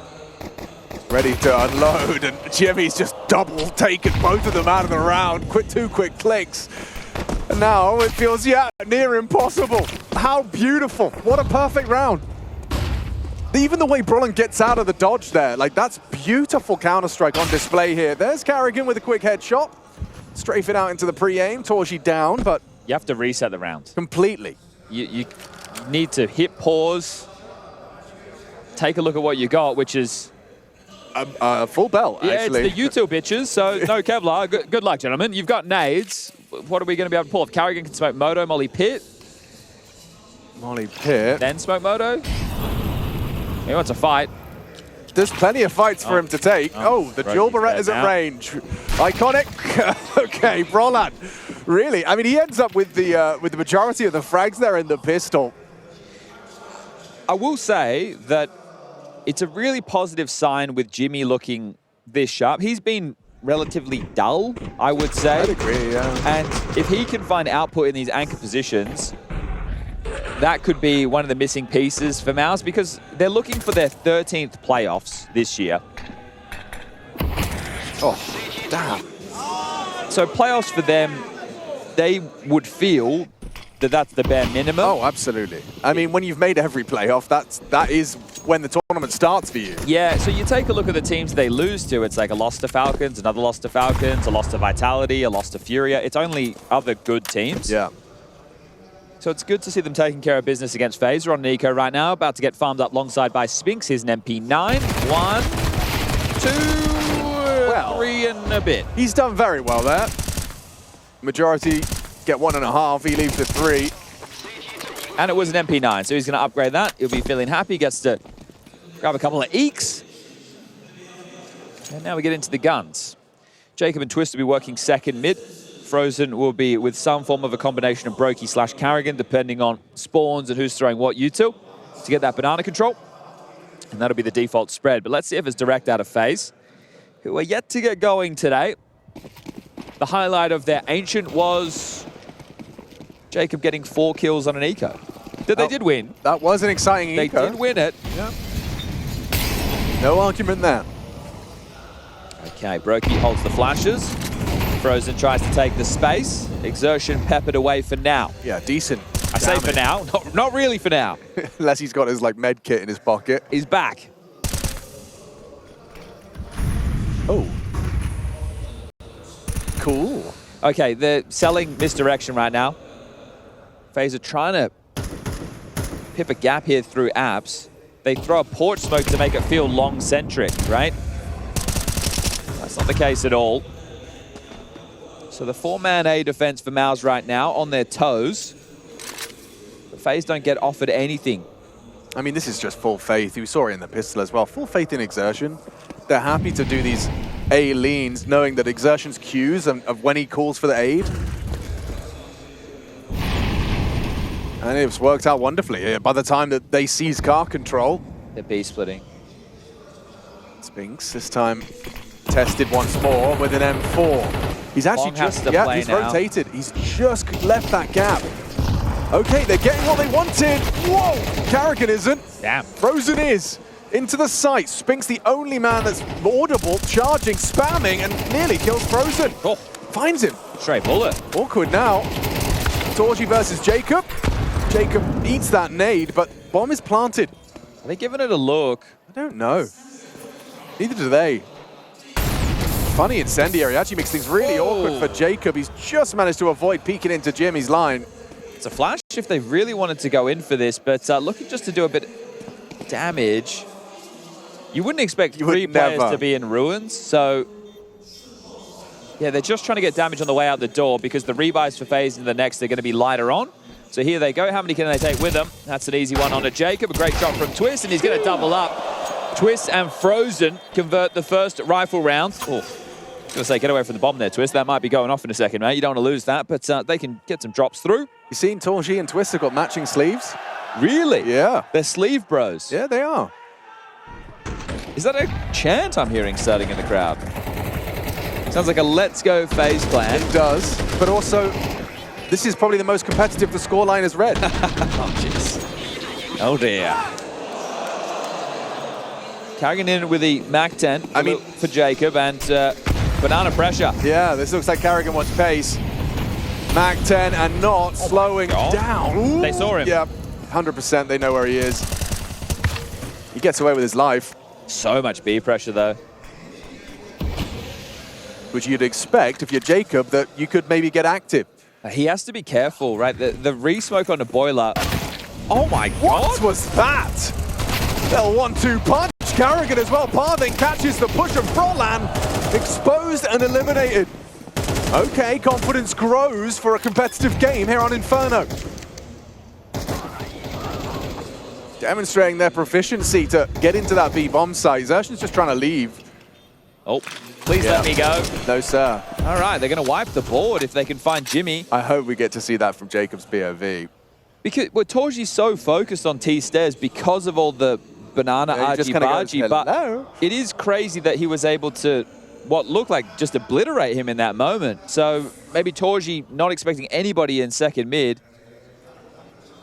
ready to unload, and Jimmy's just double taken both of them out of the round. Two quick clicks. And now it feels, yeah, near impossible. How beautiful. What a perfect round. Even the way Brolan gets out of the dodge there, like that's beautiful Counter-Strike on display here. There's Carrigan with a quick headshot. Strafing out into the pre-aim. Torji down, but... You have to reset the round. Completely. You need to hit pause, take a look at what you got, which is... full belt, yeah, actually. It's the util bitches, so no Kevlar. Good luck, gentlemen. You've got nades. What are we going to be able to pull off? Carrigan can smoke Moto, Molly Pit. Molly Pit. Then smoke Moto. He wants a fight. There's plenty of fights for him to take. Oh, the dual Beretta is at range. Iconic. Okay, Brolan. Really? I mean, he ends up with the majority of the frags there in the pistol. I will say that it's a really positive sign with Jimmy looking this sharp. He's been relatively dull, I would say. I'd agree, yeah. And if he can find output in these anchor positions, that could be one of the missing pieces for MOUZ, because they're looking for their 13th playoffs this year. Oh, damn. So playoffs for them, they would feel that that's the bare minimum. Oh, absolutely. I mean, when you've made every playoff, that is when the tournament starts for you. Yeah, so you take a look at the teams they lose to. It's like a loss to Falcons, another loss to Falcons, a loss to Vitality, a loss to Furia. It's only other good teams. Yeah. So it's good to see them taking care of business against FaZe. We're on Nico right now, about to get farmed up alongside by Spinks. Here's an MP9. 1, 2, 3 and a bit. He's done very well there. Majority get 1.5. He leaves with 3. And it was an MP9, so he's going to upgrade that. He'll be feeling happy. Gets to grab a couple of eeks. And now we get into the guns. Jacob and Twist will be working second mid. Frozen will be with some form of a combination of Brokey / Carrigan, depending on spawns and who's throwing what util, to get that banana control. And that'll be the default spread. But let's see if it's direct out of FaZe, who are yet to get going today. The highlight of their Ancient was Jacob getting 4 kills on an eco. They did win. That was an exciting eco. They did win it. Yeah. No argument there. Okay, Brokey holds the flashes. Frozen tries to take the space. Exertion peppered away for now. Yeah, decent. I say for now, not really for now. Unless he's got his like med kit in his pocket. He's back. Oh. Cool. Okay, they're selling misdirection right now. FaZe are trying to pip a gap here through apps. They throw a porch smoke to make it feel long-centric, right? That's not the case at all. So the 4-man A defense for MOUZ right now on their toes. But FaZe don't get offered anything. I mean, this is just full faith. You saw it in the pistol as well. Full faith in Exertion. They're happy to do these A leans, knowing that Exertion's cues of when he calls for the aid. And it's worked out wonderfully. By the time that they seize car control. They're B splitting. Spinks this time tested once more with an M4. He's actually just, yeah, he's rotated. He's just left that gap. Okay, they're getting what they wanted. Whoa, Carrigan isn't. Damn. Frozen is. Into the site. Spinks the only man that's audible, charging, spamming, and nearly kills Frozen. Oh. Finds him. Straight bullet. Awkward now. Torji versus Jacob. Jacob eats that nade, but bomb is planted. Are they giving it a look? I don't know. Neither do they. Funny incendiary. Actually makes things really awkward for Jacob. He's just managed to avoid peeking into Jimmy's line. It's a flash if they really wanted to go in for this, but looking just to do a bit of damage. You wouldn't expect three players to be in ruins, so yeah, they're just trying to get damage on the way out the door because the rebuys for FaZe in the next are going to be lighter on. So here they go. How many can they take with them? That's an easy one on a Jacob. A great shot from Twist, and he's going to double up. Twist and Frozen convert the first rifle round. Oh, I was going to say, get away from the bomb there, Twist. That might be going off in a second, mate. You don't want to lose that, but they can get some drops through. You seen Torji and Twist have got matching sleeves? Really? Yeah. They're sleeve bros. Yeah, they are. Is that a chant I'm hearing starting in the crowd? Sounds like a let's go FaZe plan. It does, but also, this is probably the most competitive the scoreline has read. Oh, jeez. Oh, dear. Carrying in with the MAC-10 I mean, for Jacob and banana pressure. Yeah, this looks like Carrigan wants pace. MAC-10 and not slowing down. Ooh. They saw him. Yeah, 100% they know where he is. He gets away with his life. So much B pressure, though. Which you'd expect if you're Jacob that you could maybe get active. He has to be careful, right? The re-smoke on the boiler. Oh my God! What was that? Little 1-2 punch. Carrigan as well. Parthing catches the push of Frolan. Exposed and eliminated. Okay, confidence grows for a competitive game here on Inferno. Demonstrating their proficiency to get into that B-bomb site. Xertion's just trying to leave. Oh, please let me go. No, sir. All right, they're going to wipe the board if they can find Jimmy. I hope we get to see that from Jacob's BOV. Because Torji's so focused on T-stairs because of all the banana argy-bargy, but it is crazy that he was able to, what looked like just obliterate him in that moment. So maybe Torji not expecting anybody in second mid.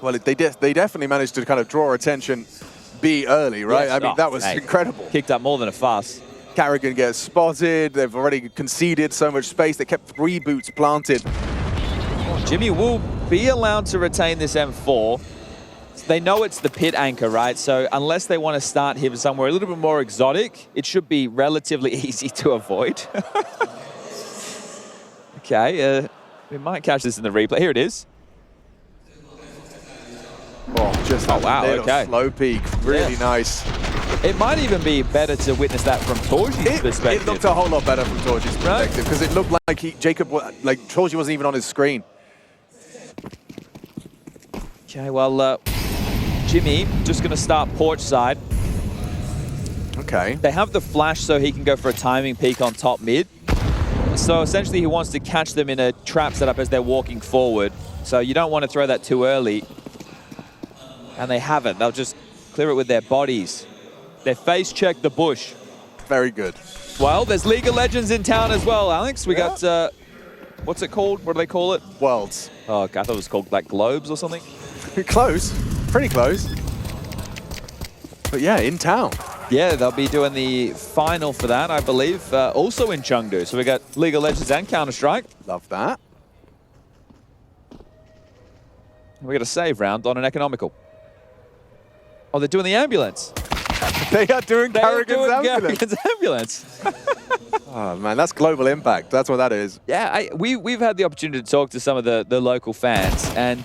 Well, they definitely managed to kind of draw attention B early, right? Yes. I mean, that was incredible. Kicked up more than a fuss. Carrigan gets spotted. They've already conceded so much space. They kept 3 boots planted. Jimmy will be allowed to retain this M4. They know it's the pit anchor, right? So unless they want to start him somewhere a little bit more exotic, it should be relatively easy to avoid. Okay, we might catch this in the replay. Here it is. Oh, just a slow peek. Really nice. It might even be better to witness that from Torji's perspective. It looked a whole lot better from Torji's perspective because it looked like Torji wasn't even on his screen. Okay, well, Jimmy just going to start porch side. Okay. They have the flash so he can go for a timing peek on top mid. So essentially he wants to catch them in a trap setup as they're walking forward. So you don't want to throw that too early. And they haven't. They'll just clear it with their bodies. They face check the bush. Very good. Well, there's League of Legends in town as well, Alex. We got, what's it called? What do they call it? Worlds. Oh, I thought it was called like Globes or something. Close. Pretty close. But yeah, in town. Yeah, they'll be doing the final for that, I believe, also in Chengdu. So we got League of Legends and Counter-Strike. Love that. We got a save round on an economical. Oh, they're doing the ambulance. They are doing Carrigan's ambulance. Carrigan's ambulance. Oh, man, that's global impact. That's what that is. Yeah, we've had the opportunity to talk to some of the local fans, and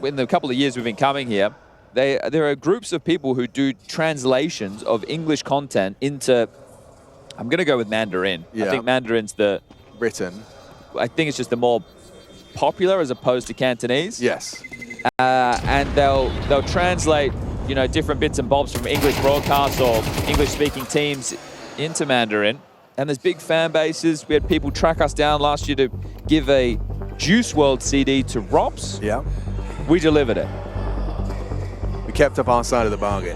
in the couple of years we've been coming here, there are groups of people who do translations of English content into, I'm going to go with Mandarin. Yeah. I think Mandarin's Written. I think it's just the more popular as opposed to Cantonese. Yes. And they'll translate, you know, different bits and bobs from English broadcasts or English-speaking teams into Mandarin. And there's big fan bases. We had people track us down last year to give a Juice WRLD CD to Rops. Yeah. We delivered it. We kept up our side of the bargain.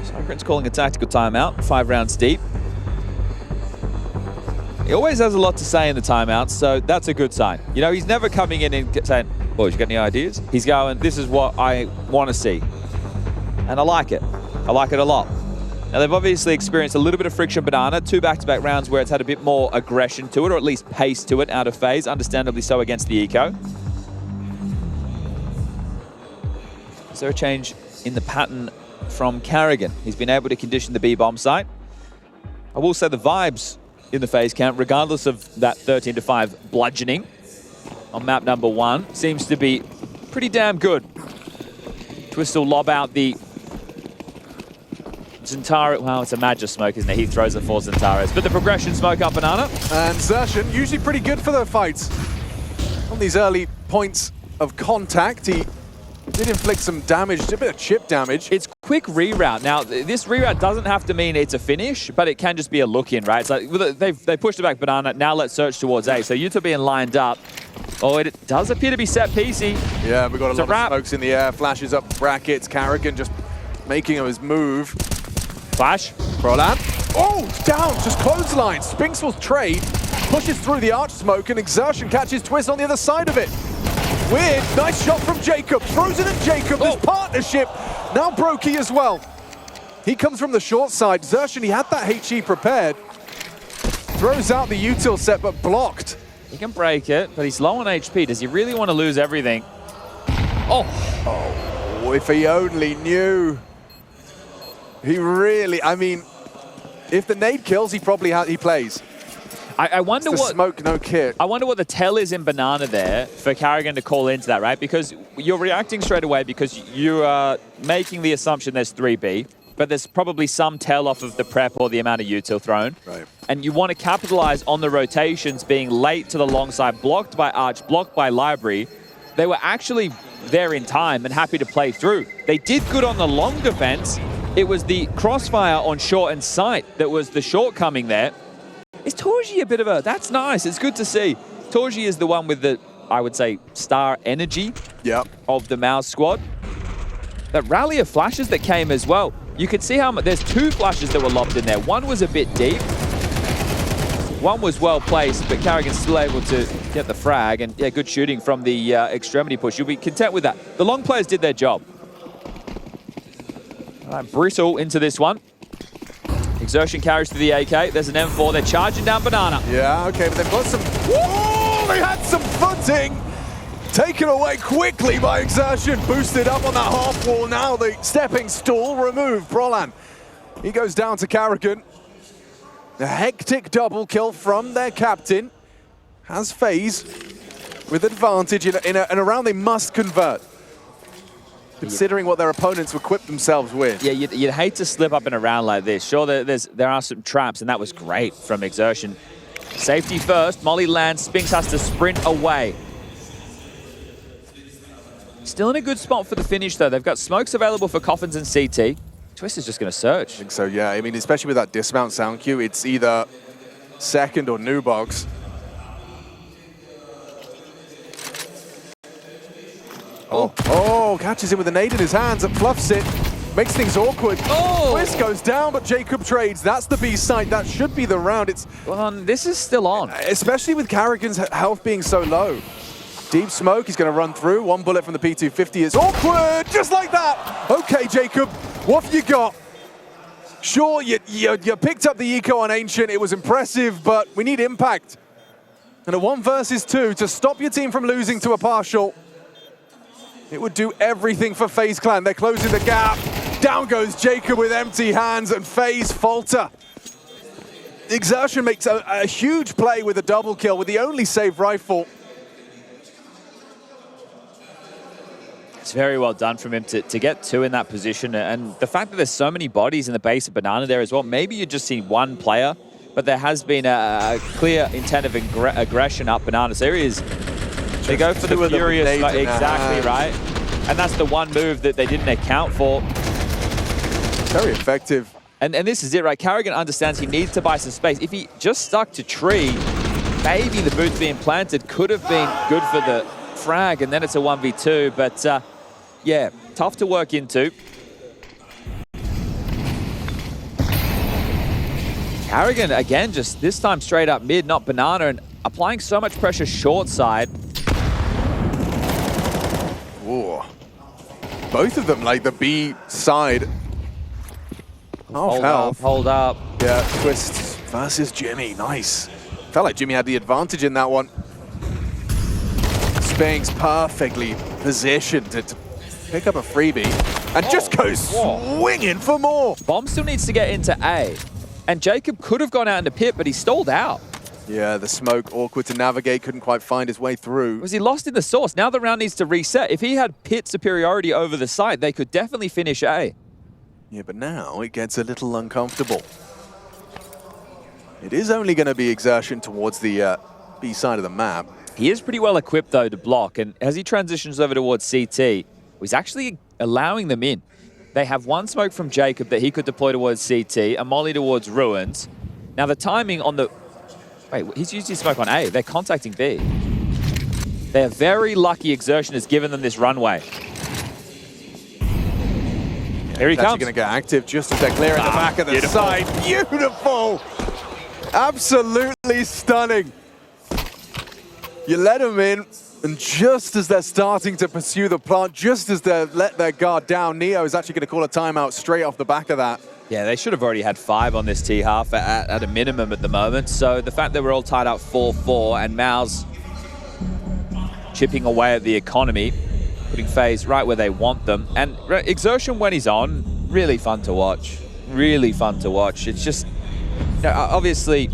Cycron's calling a tactical timeout, 5 rounds deep. He always has a lot to say in the timeouts, so that's a good sign. You know, he's never coming in and saying, boys, you got any ideas? He's going, this is what I want to see. And I like it. I like it a lot. Now, they've obviously experienced a little bit of friction Banana, 2 back-to-back rounds where it's had a bit more aggression to it, or at least pace to it out of FaZe, understandably so against the Eco. Is there a change in the pattern from Carrigan? He's been able to condition the B-bomb site. I will say the vibes in the FaZe camp, regardless of that 13-5 bludgeoning on map number 1, seems to be pretty damn good. Twist will lob out the Zentara, well, it's a Magic smoke, isn't it? He throws it for Zentares. But the progression smoke up Banana. And Xerxin, usually pretty good for the fights. On these early points of contact, he did inflict some damage, a bit of chip damage. It's quick reroute. Now, this reroute doesn't have to mean it's a finish, but it can just be a look-in, right? It's like, they pushed it back Banana, now let's search towards A. So Yuta being lined up. Oh, it does appear to be set PC. Yeah, we've got a lot wrap. of smokes in the air, flashes up brackets. Carrigan just making his move. Flash. Prolan. Oh, down, just clothesline. Spinks will trade, pushes through the arch smoke, and Exertion catches Twist on the other side of it. Weird, nice shot from Jacob. Throws it at Jacob, this partnership. Now Brokey as well. He comes from the short side. Xerxin, he had that HE prepared. Throws out the util set, but blocked. He can break it, but he's low on HP. Does he really want to lose everything? Oh, if he only knew. He really, I mean, if the nade kills, he probably he plays. I wonder it's the what smoke, no kit. I wonder what the tell is in Banana there for Carrigan to call into that, right? Because you're reacting straight away because you are making the assumption there's 3B, but there's probably some tell off of the prep or the amount of util thrown. Right. And you want to capitalize on the rotations being late to the long side, blocked by Arch, blocked by Library. They were actually there in time and happy to play through. They did good on the long defense. It was the crossfire on short and sight that was the shortcoming there. Is Torji a bit of a... That's nice. It's good to see. Torji is the one with the, I would say, star energy of the MOUZ squad. That rally of flashes that came as well. You could see how much... There's 2 flashes that were lobbed in there. One was a bit deep. One was well placed, but Carrigan's still able to get the frag. And yeah, good shooting from the extremity push. You'll be content with that. The long players did their job. All right, Brittle into this one. Exertion carries through the AK. There's an M4. They're charging down Banana. Yeah, okay, but they've got some... Whoa! They had some footing! Taken away quickly by Exertion. Boosted up on that half wall. Now the stepping stool removed. Prolan. He goes down to Carrigan. A hectic double kill from their captain. Has FaZe with advantage in a round they must convert. Considering what their opponents equipped themselves with. Yeah, you'd hate to slip up in a round like this. Sure, there are some traps, and that was great from Exertion. Safety first. Molly lands. Spinks has to sprint away. Still in a good spot for the finish, though. They've got smokes available for Coffins and CT. Twist is just going to search. I think so, yeah. I mean, especially with that dismount sound cue, it's either second or new box. Oh, catches him with a nade in his hands and fluffs it. Makes things awkward. Oh! Twist goes down, but Jacob trades. That's the B site. That should be the round. It's this is still on. Especially with Carrigan's health being so low. Deep smoke, he's going to run through. 1 bullet from the P250 is awkward, just like that. Okay, Jacob, what have you got? Sure, you picked up the eco on Ancient. It was impressive, but we need impact. And a 1 versus 2 to stop your team from losing to a partial. It would do everything for FaZe Clan. They're closing the gap. Down goes Jacob with empty hands, and FaZe falter. Exertion makes a huge play with a double kill with the only saved rifle. It's very well done from him to get 2 in that position. And the fact that there's so many bodies in the base of Banana there as well, maybe you just see one player, but there has been a clear intent of aggression up Banana. So there he is. They go for the furious, exactly right. And that's the one move that they didn't account for. Very effective. And this is it, right? Carrigan understands he needs to buy some space. If he just stuck to tree, maybe the boots being planted could have been good for the frag, and then it's a 1v2. But yeah, tough to work into. Carrigan, again, just this time straight up mid, not Banana, and applying so much pressure short side. Ooh. Both of them, like the B side. Hold up. Yeah, Twist versus Jimmy, nice. Felt like Jimmy had the advantage in that one. Spinks perfectly positioned to pick up a freebie and just goes swinging for more. Bomb still needs to get into A, and Jacob could have gone out into pit, but he stalled out. Yeah, the smoke, awkward to navigate, couldn't quite find his way through. Was he lost in the source? Now the round needs to reset. If he had pit superiority over the site, they could definitely finish A. Yeah, but now it gets a little uncomfortable. It is only going to be exertion towards the B side of the map. He is pretty well equipped, though, to block. And as he transitions over towards CT, he's actually allowing them in. They have one smoke from Jacob that he could deploy towards CT, a molly towards Ruins. Now, the timing on the... Wait, he's used his smoke on A. They're contacting B. They're very lucky exertion has given them this runway. Here he comes. Going to get active just as they're clearing the back of the side. Beautiful! Absolutely stunning. You let them in, and just as they're starting to pursue the plant, just as they let their guard down, Neo is actually going to call a timeout straight off the back of that. Yeah, they should have already had 5 on this T-half at a minimum at the moment. So the fact that we're all tied up 4-4 and MOUZ chipping away at the economy, putting FaZe right where they want them. And exertion when he's on, really fun to watch. Really fun to watch. It's just, you know, obviously,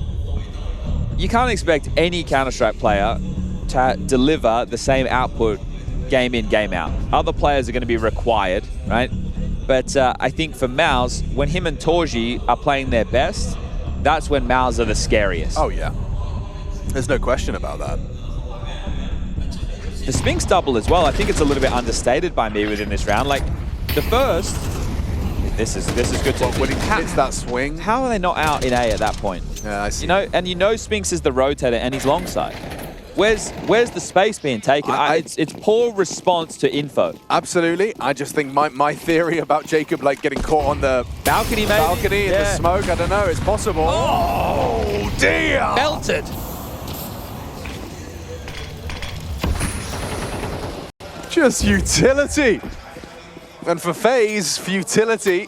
you can't expect any Counter-Strike player to deliver the same output game in, game out. Other players are going to be required, right? But I think for MOUZ, when him and Torji are playing their best, that's when MOUZ are the scariest. Oh, yeah. There's no question about that. The Spinks double as well, I think it's a little bit understated by me within this round. Like, the first, this is good to... When he hits that swing... How are they not out in A at that point? Yeah, I see. You know, and you know Spinks is the rotator and he's long side. Where's the space being taken? It's poor response to info. Absolutely. I just think my theory about Jacob like getting caught on the balcony, maybe? Balcony in the smoke, I don't know, it's possible. Oh, dear! Melted. Just utility. And for FaZe, futility,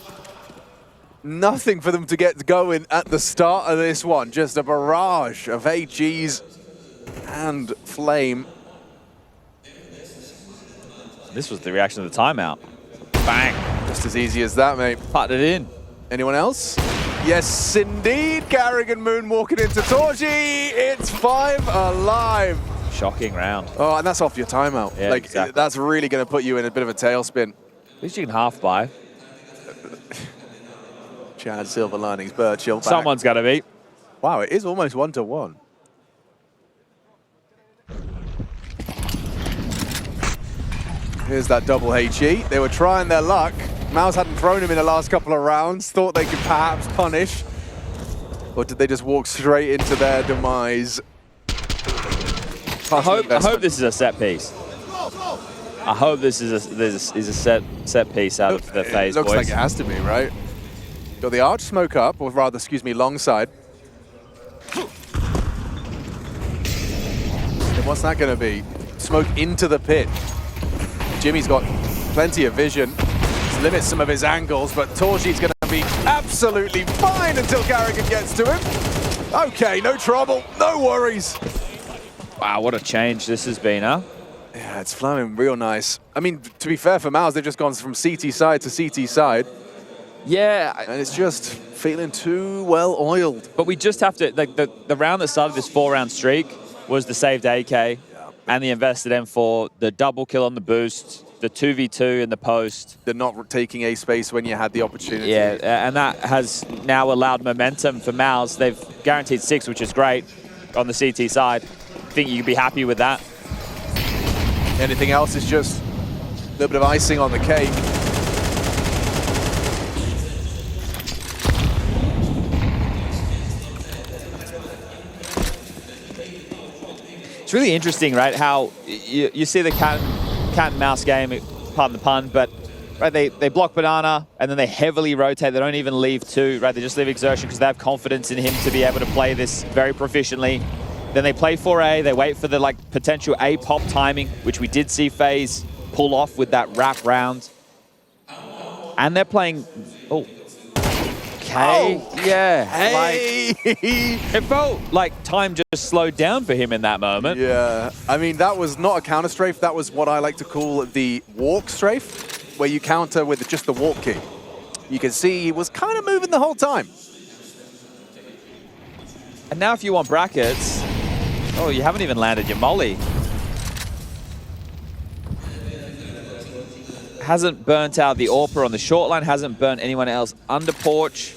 nothing for them to get going at the start of this one. Just a barrage of AGs and Flame. This was the reaction of the timeout. Bang. Just as easy as that, mate. Putted it in. Anyone else? Yes, indeed. Carrigan moonwalking into Torji. It's 5 alive. Shocking round. Oh, and that's off your timeout. Yeah, like, exactly. That's really going to put you in a bit of a tailspin. At least you can half buy. Chad, silver linings, Birchill back. Someone's got to be. Wow, it is almost 1-1. Here's that double HE. They were trying their luck. MOUZ hadn't thrown him in the last couple of rounds, thought they could perhaps punish. Or did they just walk straight into their demise? I hope this is a set piece. I hope this is a set piece out of the FaZe It looks boys. like it has to be, right? Got the arch smoke up, or rather, excuse me, long side. And what's that going to be? Smoke into the pit. Jimmy's got plenty of vision. Limits some of his angles, but Torji's going to be absolutely fine until Carrigan gets to him. Okay, no trouble, no worries. Wow, what a change this has been, huh? Yeah, it's flowing real nice. I mean, to be fair for MOUZ, they've just gone from CT side to CT side. Yeah. And it's just feeling too well oiled. But we just have to, like the round that started this 4-round streak was the saved AK and the invested M4, the double kill on the boost, the 2v2 in the post. They're not taking A space when you had the opportunity. Yeah, and that has now allowed momentum for MOUZ. They've guaranteed 6, which is great on the CT side. I think you can be happy with that. Anything else is just a little bit of icing on the cake. It's really interesting, right, how you see the cat and mouse game, pardon the pun, but right, they block Banana and then they heavily rotate. They don't even leave 2, right? They just leave Exertion because they have confidence in him to be able to play this very proficiently. Then they play 4A, they wait for the potential A pop timing, which we did see FaZe pull off with that wrap round. And they're playing, yeah. Hey! It felt like time just slowed down for him in that moment. Yeah, I mean, that was not a counter strafe. That was what I like to call the walk strafe, where you counter with just the walk key. You can see he was kind of moving the whole time. And now if you want brackets, you haven't even landed your molly. Hasn't burnt out the AWPer on the short line, hasn't burnt anyone else under porch.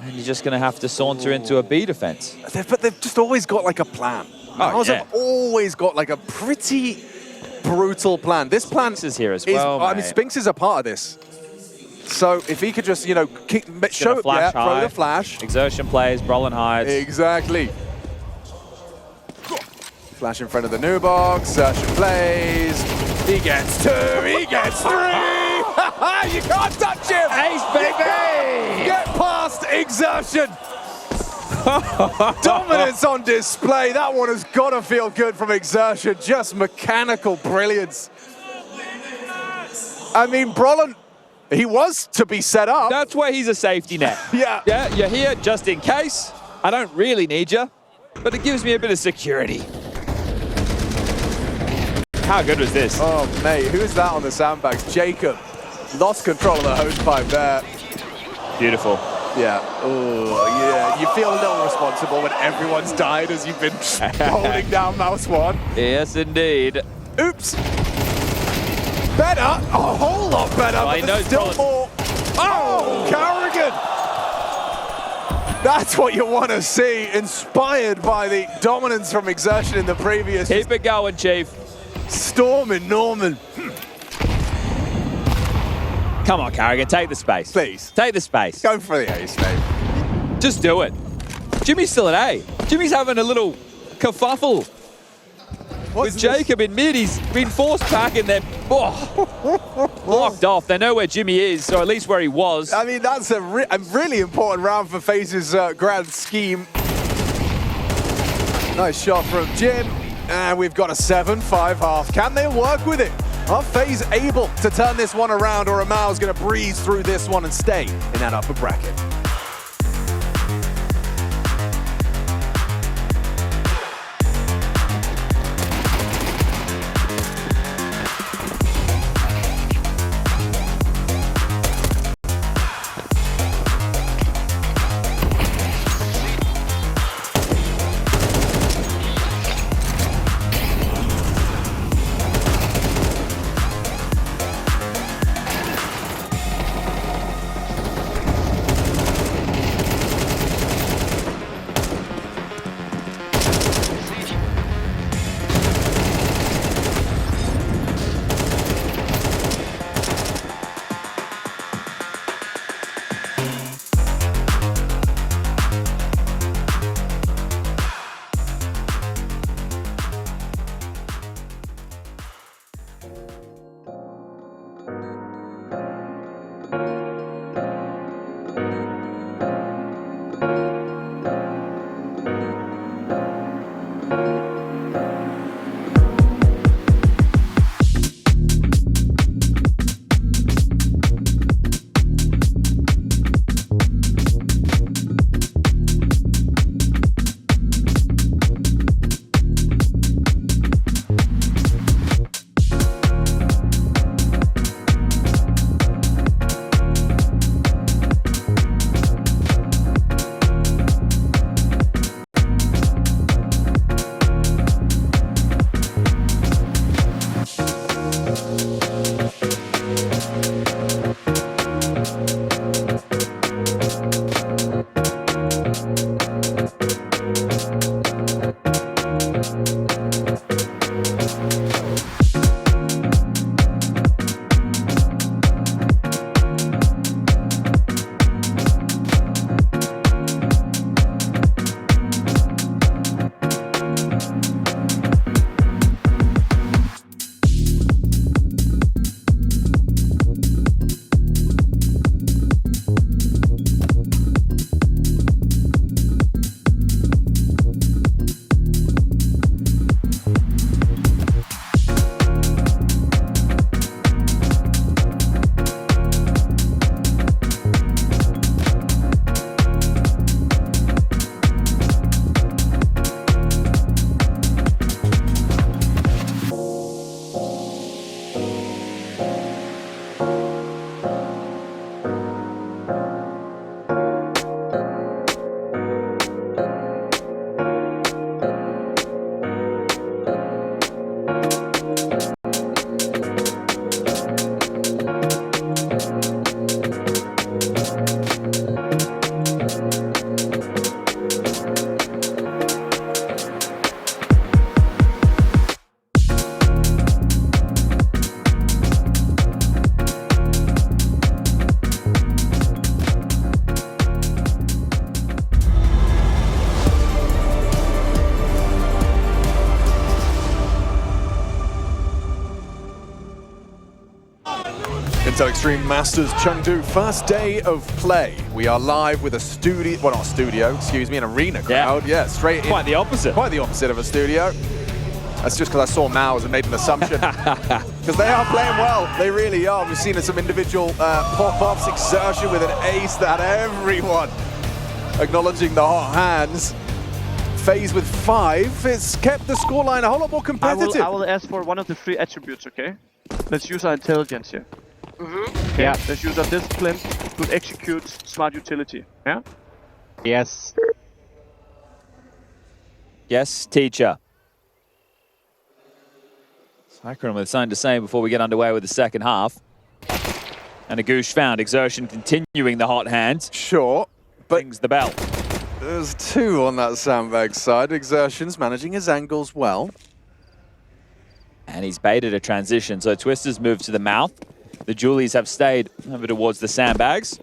And you're just going to have to saunter into a B defense. But they've just always got like a plan. MOUZ have always got like a pretty brutal plan. This plan is here as well. I mean, Spinks is a part of this. So if he could just, throw the flash. Exertion plays, Brolin hides. Exactly. Flash in front of the new box, Exertion plays. He gets 2, he gets 3! You can't touch him! Ace, baby! Get past Exertion! Dominance on display. That one has got to feel good from Exertion. Just mechanical brilliance. I mean, Brolin, he was to be set up. That's where he's a safety net. Yeah. Yeah, you're here just in case. I don't really need you, but it gives me a bit of security. How good was this? Oh, mate, who's that on the sandbags? Jacob. Lost control of the hosepipe there. Beautiful. Yeah. Oh, yeah. You feel a little responsible when everyone's died as you've been holding down mouse 1. Yes, indeed. Oops. Better. A whole lot better. But there's still more. Oh, Carrigan. That's what you want to see. Inspired by the dominance from Exertion in the previous. Keep it going, Chief. Storming Norman. Come on, Carrigan, take the space. Please. Take the space. Go for the ace, mate. Just do it. Jimmy's still at A. Jimmy's having a little kerfuffle. With Jacob in mid, he's been forced back and they're blocked off. They know where Jimmy is, or at least where he was. I mean, that's a really important round for FaZe's grand scheme. Nice shot from Jim. And we've got a 7-5 half. Can they work with it? Are FaZe able to turn this one around, or are MOUZ going to breeze through this one and stay in that upper bracket? Intel Extreme Masters Chengdu, first day of play. We are live with a studio, well not studio, excuse me, an arena crowd. Yeah, straight in. Quite the opposite. Quite the opposite of a studio. That's just because I saw MOUZ and made an assumption. Because they are playing well, they really are. We've seen some individual pop-ups, exertion with an ace that everyone acknowledging the hot hands. FaZe with 5, it's kept the scoreline a whole lot more competitive. I will ask for one of the 3 attributes, okay? Let's use our intelligence here. Okay. Yeah, let's use our discipline, good execute, smart utility. Yeah? Yes. Yes, teacher. Saccharin with something to say before we get underway with the second half. And a Goosh found. Exertion continuing the hot hand. Sure, but rings the bell. There's 2 on that sandbag side. Exertion's managing his angles well. And he's baited a transition, so Twister's moved to the mouth. The Julies have stayed over towards the sandbags.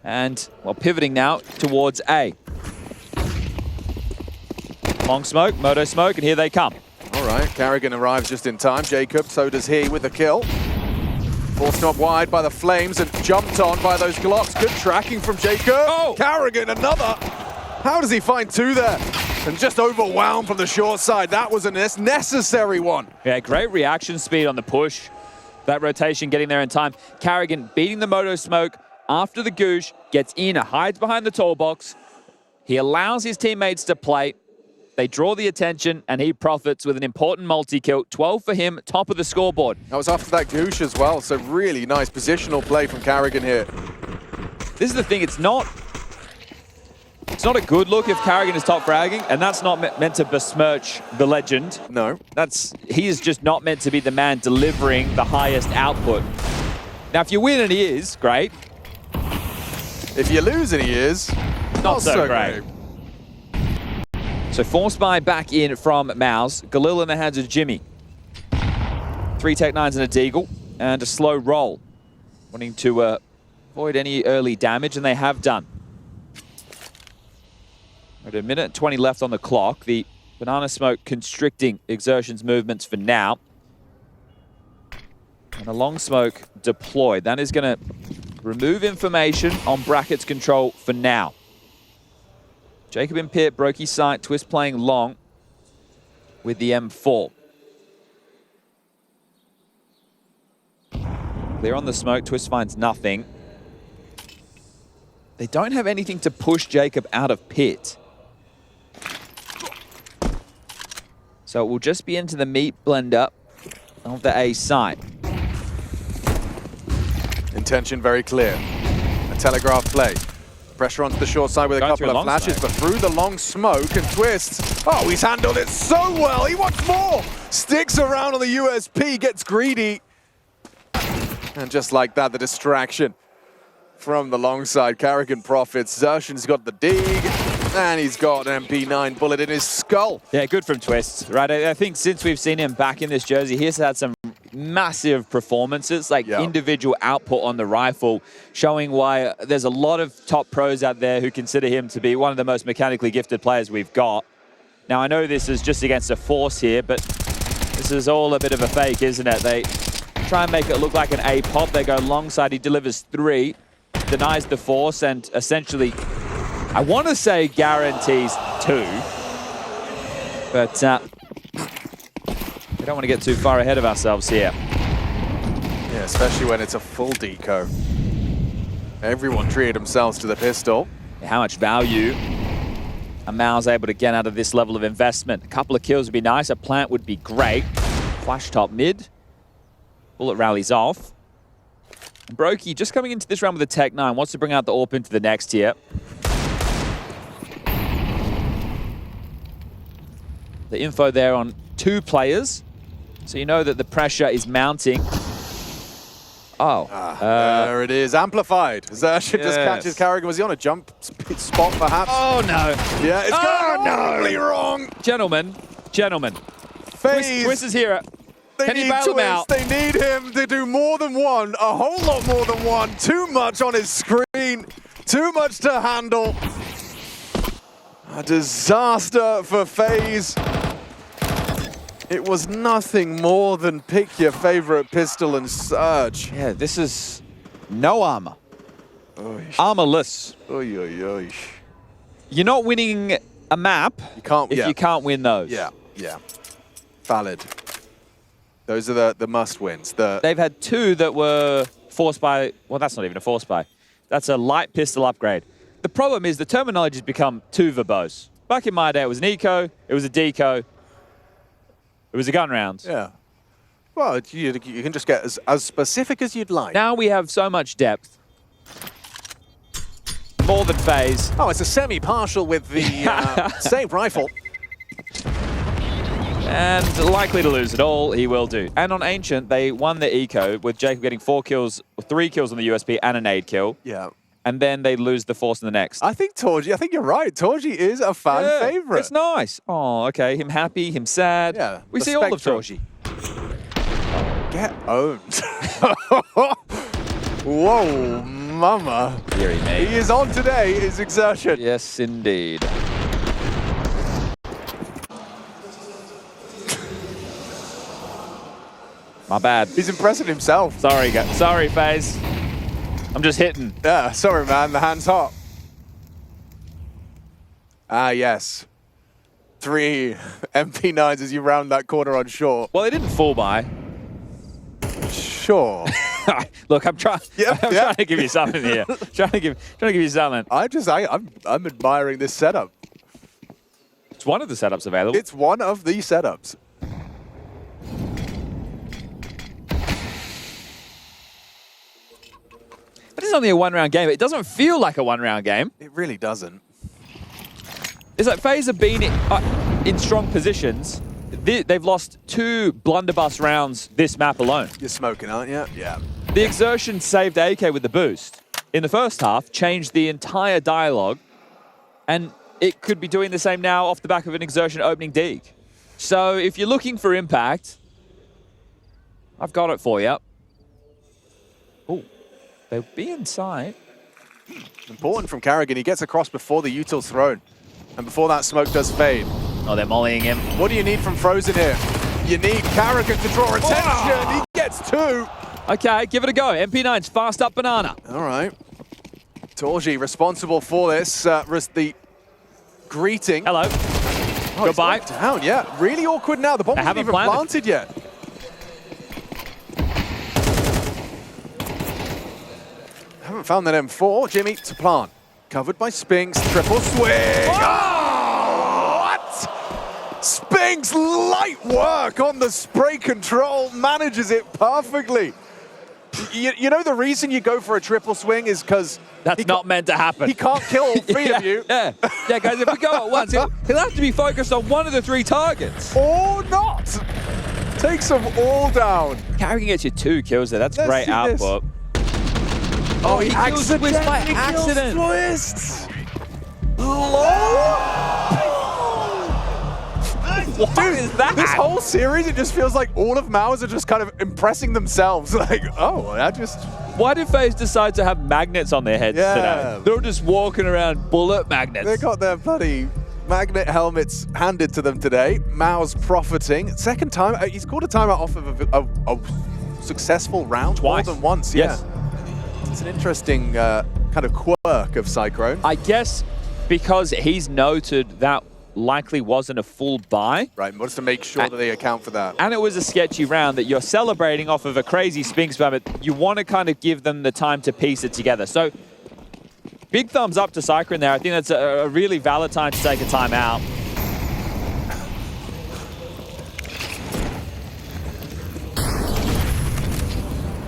And, well, pivoting now towards A. Long smoke, moto smoke, and here they come. All right, Carrigan arrives just in time. Jacob, so does he with the kill. Forced up wide by the flames and jumped on by those Glocks. Good tracking from Jacob. Oh! Carrigan, another. How does he find 2 there? And just overwhelmed from the short side. That was a necessary one. Yeah, great reaction speed on the push. That rotation getting there in time. Carrigan beating the moto smoke after the Goosh, gets in, hides behind the tall box. He allows his teammates to play. They draw the attention, and he profits with an important multi-kill. 12 for him, top of the scoreboard. That was after that Goosh as well, so really nice positional play from Carrigan here. This is the thing, it's not a good look if Carrigan is top fragging, and that's not meant to besmirch the legend. No. He is just not meant to be the man delivering the highest output. Now, if you win and he is, great. If you lose and he is, not so great. So force buy back in from MOUZ. Galil in the hands of Jimmy. 3 Tech-9s and a Deagle, and a slow roll. Wanting to avoid any early damage, and they have done. At a minute and 20 left on the clock. The banana smoke constricting Exertion's movements for now. And a long smoke deployed. That is going to remove information on brackets control for now. Jacob in pit, broke his sight, Twist playing long with the M4. Clear on the smoke, Twist finds nothing. They don't have anything to push Jacob out of pit. So it will just be into the meat blender of the A site. Intention very clear. A telegraph play. Pressure onto the short side with a couple of flashes, but through the long smoke and Twist. Oh, he's handled it so well. He wants more. Sticks around on the USP, gets greedy. And just like that, the distraction from the long side. Karrigan profits. Zershan's got the dig, and he's got an MP9 bullet in his skull. Yeah, good from Twist, right? I think since we've seen him back in this jersey, he's had some massive performances, like individual output on the rifle, showing why there's a lot of top pros out there who consider him to be one of the most mechanically gifted players we've got. Now, I know this is just against a force here, but this is all a bit of a fake, isn't it? They try and make it look like an A pop. They go long side. He delivers 3, denies the force, and essentially, I want to say guarantees 2. But we don't want to get too far ahead of ourselves here. Yeah, especially when it's a full deco. Everyone treated themselves to the pistol. How much value are MOUZ able to get out of this level of investment? A couple of kills would be nice. A plant would be great. Flash top mid. Bullet rallies off. And Brokey, just coming into this round with a Tech 9, wants to bring out the AWP into the next here. The info there on 2 players. So you know that the pressure is mounting. Oh. There it is, amplified. Zershan just catches Karrigan. Was he on a jump spot, perhaps? Oh, no. Yeah, it's totally wrong. Gentlemen. FaZe. Twist is here. Can he bail him out? They need him to do more than one, a whole lot more than one. Too much on his screen, too much to handle. A disaster for FaZe. It was nothing more than pick your favorite pistol and surge. Yeah, this is no armor. Oy. Armorless. Oy, oy, oy. You're not winning a map if you can't win those. Yeah. Valid. Those are the must-wins. They've had 2 that were forced by... Well, that's not even a force buy. That's a light pistol upgrade. The problem is the terminology has become too verbose. Back in my day, it was an eco, it was a deco, it was a gun round. Yeah. Well, you can just get as specific as you'd like. Now we have so much depth. More than FaZe. Oh, it's a semi-partial with the saved rifle. And likely to lose it all, he will do. And on Ancient, they won the eco with Jacob getting 4 kills, 3 kills on the USP and a nade kill. Yeah. And then they lose the force in the next. I think you're right. Torji is a fan favorite. It's nice. Oh, okay. Him happy, him sad. Yeah. We see all of Torji. Get owned. Whoa, mama. Deary me. He is on today, is Exertion. Yes, indeed. My bad. He's impressing himself. Sorry, sorry, FaZe. I'm just hitting. Yeah, sorry, man. The hand's hot. Ah, yes. 3 MP9s as you round that corner on short. Well, they didn't fall by. Sure. Look, I'm trying to give you something here. trying to give you something. I'm admiring this setup. It's one of the setups available. It's one of the setups. It is only a 1-round game. It doesn't feel like a 1-round game. It really doesn't. It's like FaZe have been in strong positions. They've lost 2 blunderbuss rounds this map alone. You're smoking, aren't you? Yeah. The Exertion saved AK with the boost. In the first half, changed the entire dialogue, and it could be doing the same now off the back of an Exertion opening dig. So if you're looking for impact, I've got it for you. Oh, they'll be inside. Important from Karrigan. He gets across before the util's thrown. And before that smoke does fade. Oh, they're mollying him. What do you need from Frozen here? You need Karrigan to draw attention. Oh! He gets 2. Okay, give it a go. MP9's fast up banana. All right. Torji responsible for this. The greeting. Hello. Oh, goodbye. Down, yeah. Really awkward now. The bomb hasn't even planted yet. Haven't found that M4. Jimmy to plant. Covered by Spinks. Triple swing. Oh! What? Spinks, light work on the spray control. Manages it perfectly. You know the reason you go for a triple swing is because... That's not meant to happen. He can't kill all 3 of you. Yeah, guys, if we go at once, he'll have to be focused on one of the 3 targets. Or not. Takes them all down. Carrigan gets you 2 kills there. That's Let's great see this. output. Oh, he kills Twist by accident. Twist. What is that? This whole series, it just feels like all of MOUZ are just kind of impressing themselves. Like, oh, I just... Why did FaZe decide to have magnets on their heads today? They're just walking around bullet magnets. They got their bloody magnet helmets handed to them today. MOUZ profiting. Second time, he's called a timeout off of a successful round. Twice. More than once, yes. Yeah. It's an interesting kind of quirk of Cyclone. I guess because he's noted that likely wasn't a full buy. Right, wants to make sure that they account for that. And it was a sketchy round that you're celebrating off of a crazy Spinks moment. You want to kind of give them the time to piece it together. So big thumbs up to Cyclone there. I think that's a really valid time to take a timeout.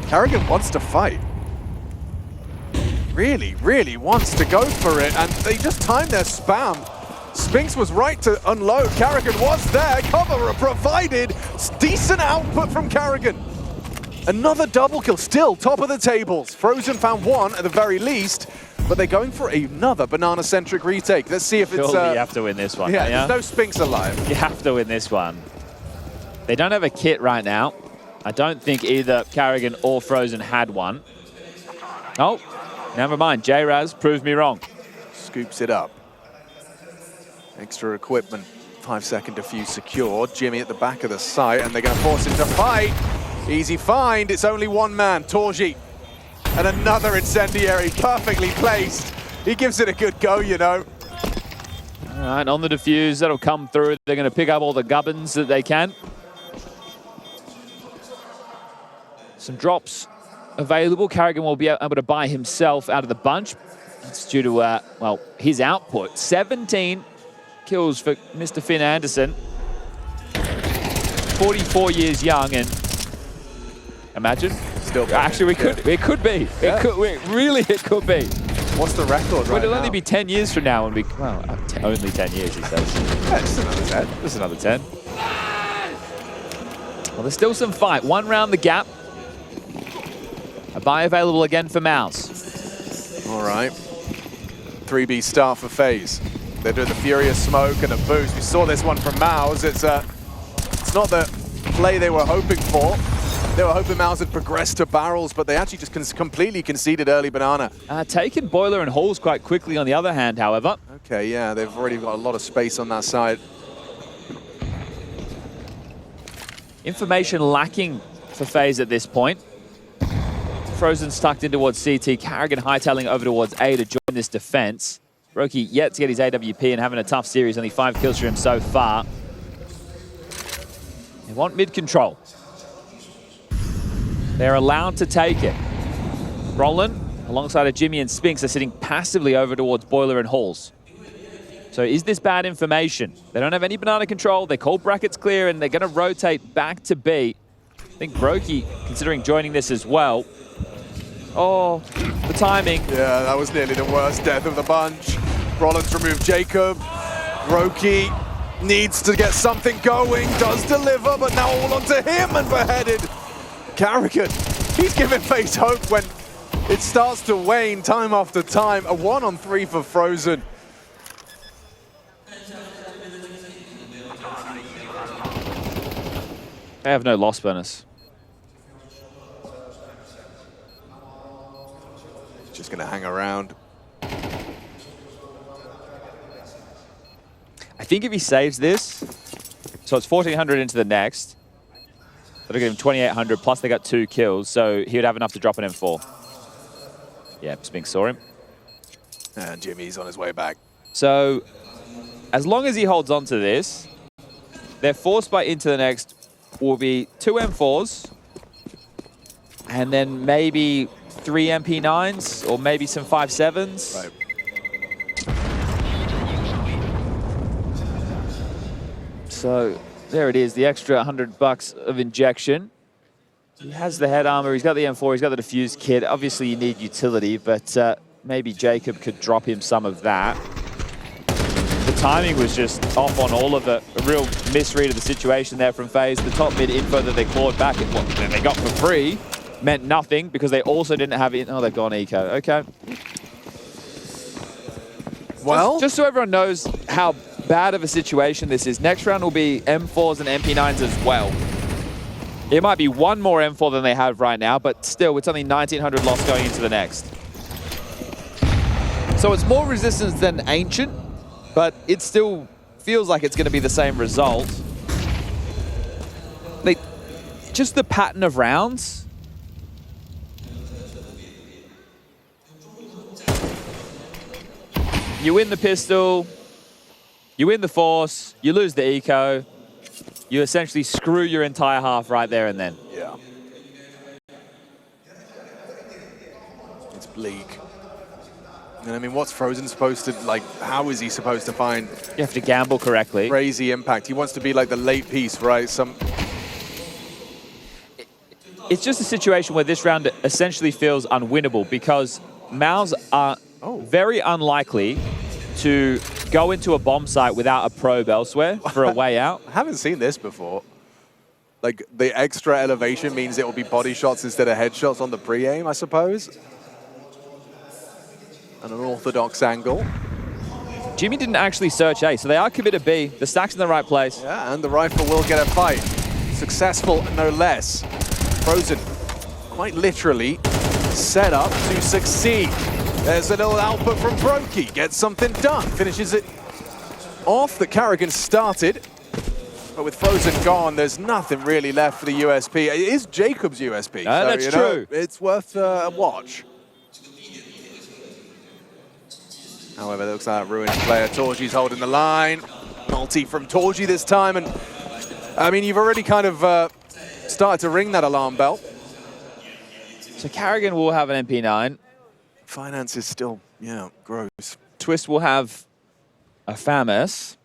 Carrigan wants to fight. Really, really wants to go for it, and they just timed their spam. Spinks was right to unload. Carrigan was there. Cover provided. Decent output from Carrigan. Another double kill, still top of the tables. Frozen found one at the very least, but they're going for another banana-centric retake. Let's see if it's... Surely you have to win this one. Yeah, there's no Spinks alive. You have to win this one. They don't have a kit right now. I don't think either Carrigan or Frozen had one. Oh, never mind. J-Raz proved me wrong. Scoops it up. Extra equipment, 5-second defuse secured. Jimmy at the back of the site, and they're going to force him to fight. Easy find, it's only one man, Torji. And another incendiary, perfectly placed. He gives it a good go, you know. All right, on the defuse, that'll come through. They're going to pick up all the gubbins that they can. Some drops available. Carrigan will be able to buy himself out of the bunch. It's due to, well, his output. 17 kills for Mr. Finn Anderson. 44 years young, and imagine. Still actually, it could be. Yeah. It could be. What's the record right It'll now? only be 10 years from now when we, well, only 10 years, he says. Yeah, just another 10. Just another 10. Well, there's still some fight. One round the gap. A buy available again for MOUZ. All right. 3B start for FaZe. They're doing the Furious Smoke and a boost. We saw this one from MOUZ. It's not the play they were hoping for. They were hoping MOUZ had progressed to barrels, but they actually just completely conceded early banana. Taken Boiler and Halls quite quickly on the other hand, however. Okay, yeah, they've already got a lot of space on that side. Information lacking for FaZe at this point. Frozen's tucked in towards CT. Carrigan hightailing over towards A to join this defense. Roki yet to get his AWP and having a tough series. Only 5 kills for him so far. They want mid control. They're allowed to take it. Roland, alongside of Jimmy and Spinks, are sitting passively over towards Boiler and Halls. So is this bad information? They don't have any banana control. They call brackets clear, and they're going to rotate back to B. I think Brokey, considering joining this as well. Oh, the timing. Yeah, that was nearly the worst death of the bunch. Rollins removed Jacob. Brokey needs to get something going, does deliver, but now all onto him and beheaded. Carrigan, he's giving FaZe hope when it starts to wane time after time. A 1-on-3 for Frozen. They have no loss bonus. Just going to hang around. I think if he saves this, so it's 1,400 into the next. That'll give him 2,800, plus they got 2 kills, so he would have enough to drop an M4. Yeah, Spinks saw him. And Jimmy's on his way back. So, as long as he holds on to this, their force buy into the next will be 2 M4s, and then maybe 3 MP9s, or maybe some 5.7s. Right. So there it is, the extra $100 of injection. He has the head armor, he's got the M4, he's got the defuse kit. Obviously you need utility, but maybe Jacob could drop him some of that. The timing was just off on all of it. A real misread of the situation there from FaZe. The top mid info that they clawed back, what they got for free, meant nothing because they also didn't have it. Oh, they've gone eco. Okay. Well, just so everyone knows how bad of a situation this is, next round will be M4s and MP9s as well. It might be one more M4 than they have right now, but still, it's only 1,900 loss going into the next. So it's more resistance than Ancient, but it still feels like it's going to be the same result. Just the pattern of rounds. You win the pistol, you win the force, you lose the eco. You essentially screw your entire half right there and then. Yeah. It's bleak. And I mean, what's Frozen supposed to, like, how is he supposed to find... You have to gamble correctly. Crazy impact. He wants to be like the late piece, right? It's just a situation where this round essentially feels unwinnable because MOUZ are very unlikely to go into a bomb site without a probe elsewhere for a way out. I haven't seen this before. Like, the extra elevation means it will be body shots instead of headshots on the pre-aim, I suppose. And an orthodox angle. Jimmy didn't actually search A, so they are committed B. The stack's in the right place. Yeah, and the rifle will get a fight. Successful, no less. Frozen, quite literally, set up to succeed. There's a little output from Brokey. Gets something done. Finishes it off. The Carrigan started. But with Frozen gone, there's nothing really left for the USP. It is Jacob's USP. So, that's true. It's worth a watch. However, it looks like a ruined player. Torgy's holding the line. Multi from Torgy this time. And, I mean, you've already kind of started to ring that alarm bell. So Carrigan will have an MP9. Finance is still, yeah, gross. Twist will have a FAMAS.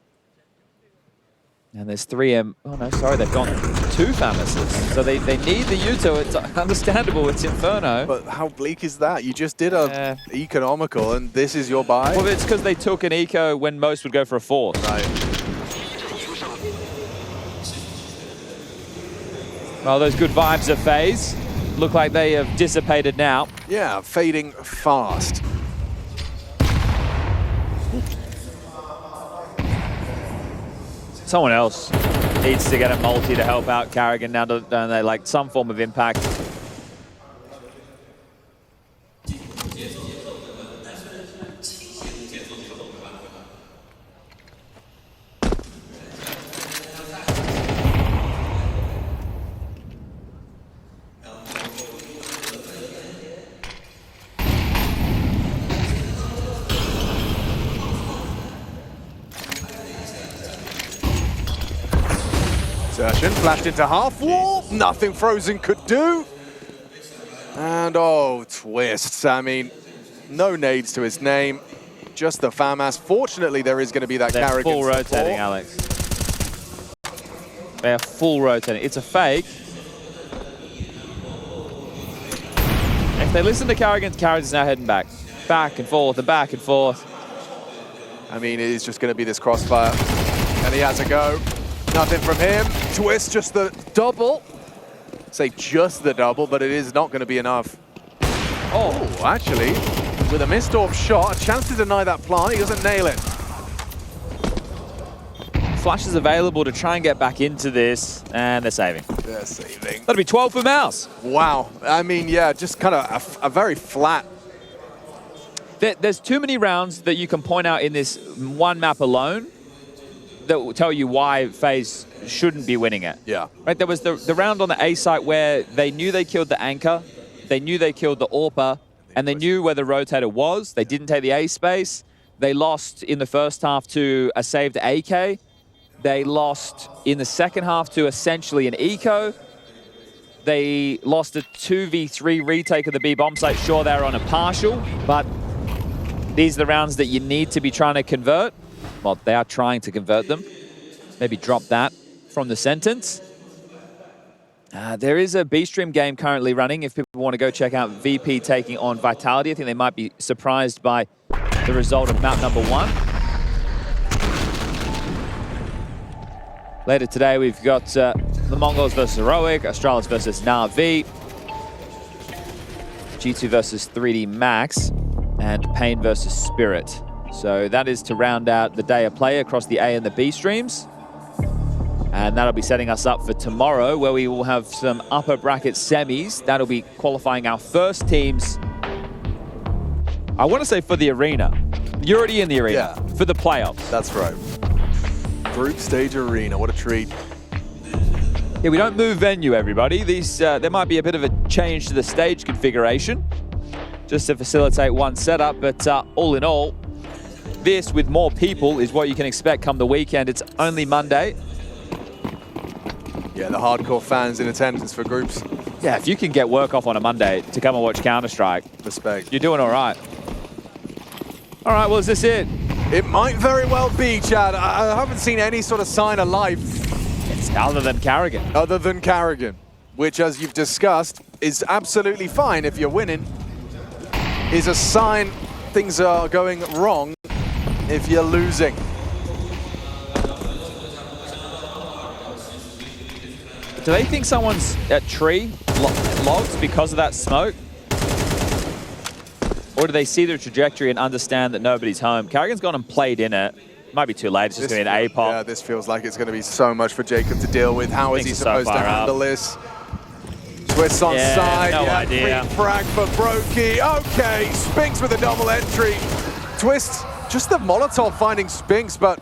And there's 3M. Oh, no, sorry, they've gone 2 FAMASes. So they need the Yuto. It's understandable. It's Inferno. But how bleak is that? You just did a economical, and this is your buy? Well, it's because they took an eco when most would go for a force. Right. Well, those good vibes of FaZe look like they have dissipated now. Yeah, fading fast. Someone else needs to get a multi to help out Carrigan now that they like some form of impact. Insertion flashed into half wall. Nothing Frozen could do. And oh, Twists. I mean, no nades to his name. Just the FAMAS. Fortunately, there is going to be that They're Carrigan full support. rotating, Alex. They are full rotating. It's a fake. If they listen to Carrigan's now heading back. Back and forth and back and forth. I mean, it is just going to be this crossfire. And he has a go. Nothing from him. Twist, just the double. Say just the double, but it is not going to be enough. Oh, actually, with a missed off shot, a chance to deny that plant. He doesn't nail it. Flash is available to try and get back into this, and they're saving. They're saving. That'll be 12 for MOUZ. Wow. I mean, yeah, just kind of a very flat. There's too many rounds that you can point out in this one map alone that will tell you why FaZe shouldn't be winning it. Yeah. Right, there was the round on the A site where they knew they killed the anchor, they knew they killed the AWPer, and they knew where the rotator was. They didn't take the A space. They lost in the first half to a saved AK. They lost in the second half to essentially an eco. They lost a 2v3 retake of the B bomb site. Sure, they're on a partial, but these are the rounds that you need to be trying to convert. Well, they are trying to convert them. Maybe drop that from the sentence. There is a B-Stream game currently running. If people want to go check out VP taking on Vitality, I think they might be surprised by the result of map number 1. Later today, we've got the Mongols versus Heroic, Australis versus Na'Vi, G2 versus 3D Max, and Pain versus Spirit. So that is to round out the day of play across the A and the B streams. And that'll be setting us up for tomorrow, where we will have some upper bracket semis. That'll be qualifying our first teams, I want to say for the arena. You're already in the arena, for the playoffs. That's right. Group stage arena, what a treat. Yeah, we don't move venue, everybody. These there might be a bit of a change to the stage configuration, just to facilitate one setup, but all in all, this with more people is what you can expect come the weekend. It's only Monday. Yeah, the hardcore fans in attendance for groups. Yeah, if you can get work off on a Monday to come and watch Counter-Strike, Respect. you're doing all right. All right, well, is this it? It might very well be, Chad. I haven't seen any sort of sign of life. It's other than Carrigan. Other than Carrigan, which, as you've discussed, is absolutely fine if you're winning. Is a sign things are going wrong if you're losing. Do they think someone's at tree logs because of that smoke? Or do they see the trajectory and understand that nobody's home? Carrigan's gone and played in it. Might be too late, it's just going to be an A-pop. Yeah, this feels like it's going to be so much for Jacob to deal with. How is he supposed to handle this? Twists on side, no idea. Free frag for Brokey. Okay, Spinks with a double entry. Twist, just the Molotov finding Spinks, but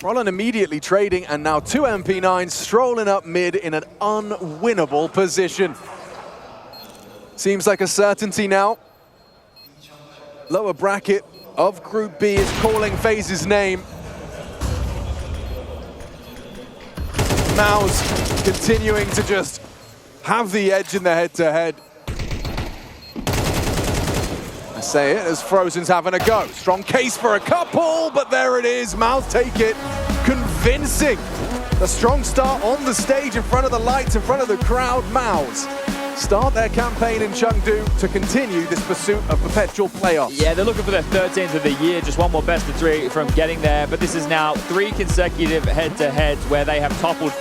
Roland immediately trading, and now two MP9s strolling up mid in an unwinnable position. Seems like a certainty now. Lower bracket of Group B is calling FaZe's name. MOUZ continuing to just have the edge in the head-to-head. I say it as Frozen's having a go. Strong case for a couple, but there it is. MOUZ take it. Convincing. A strong start on the stage in front of the lights, in front of the crowd. MOUZ start their campaign in Chengdu to continue this pursuit of perpetual playoffs. Yeah, they're looking for their 13th of the year, just one more best of 3 from getting there, but this is now 3 consecutive head-to-heads where they have toppled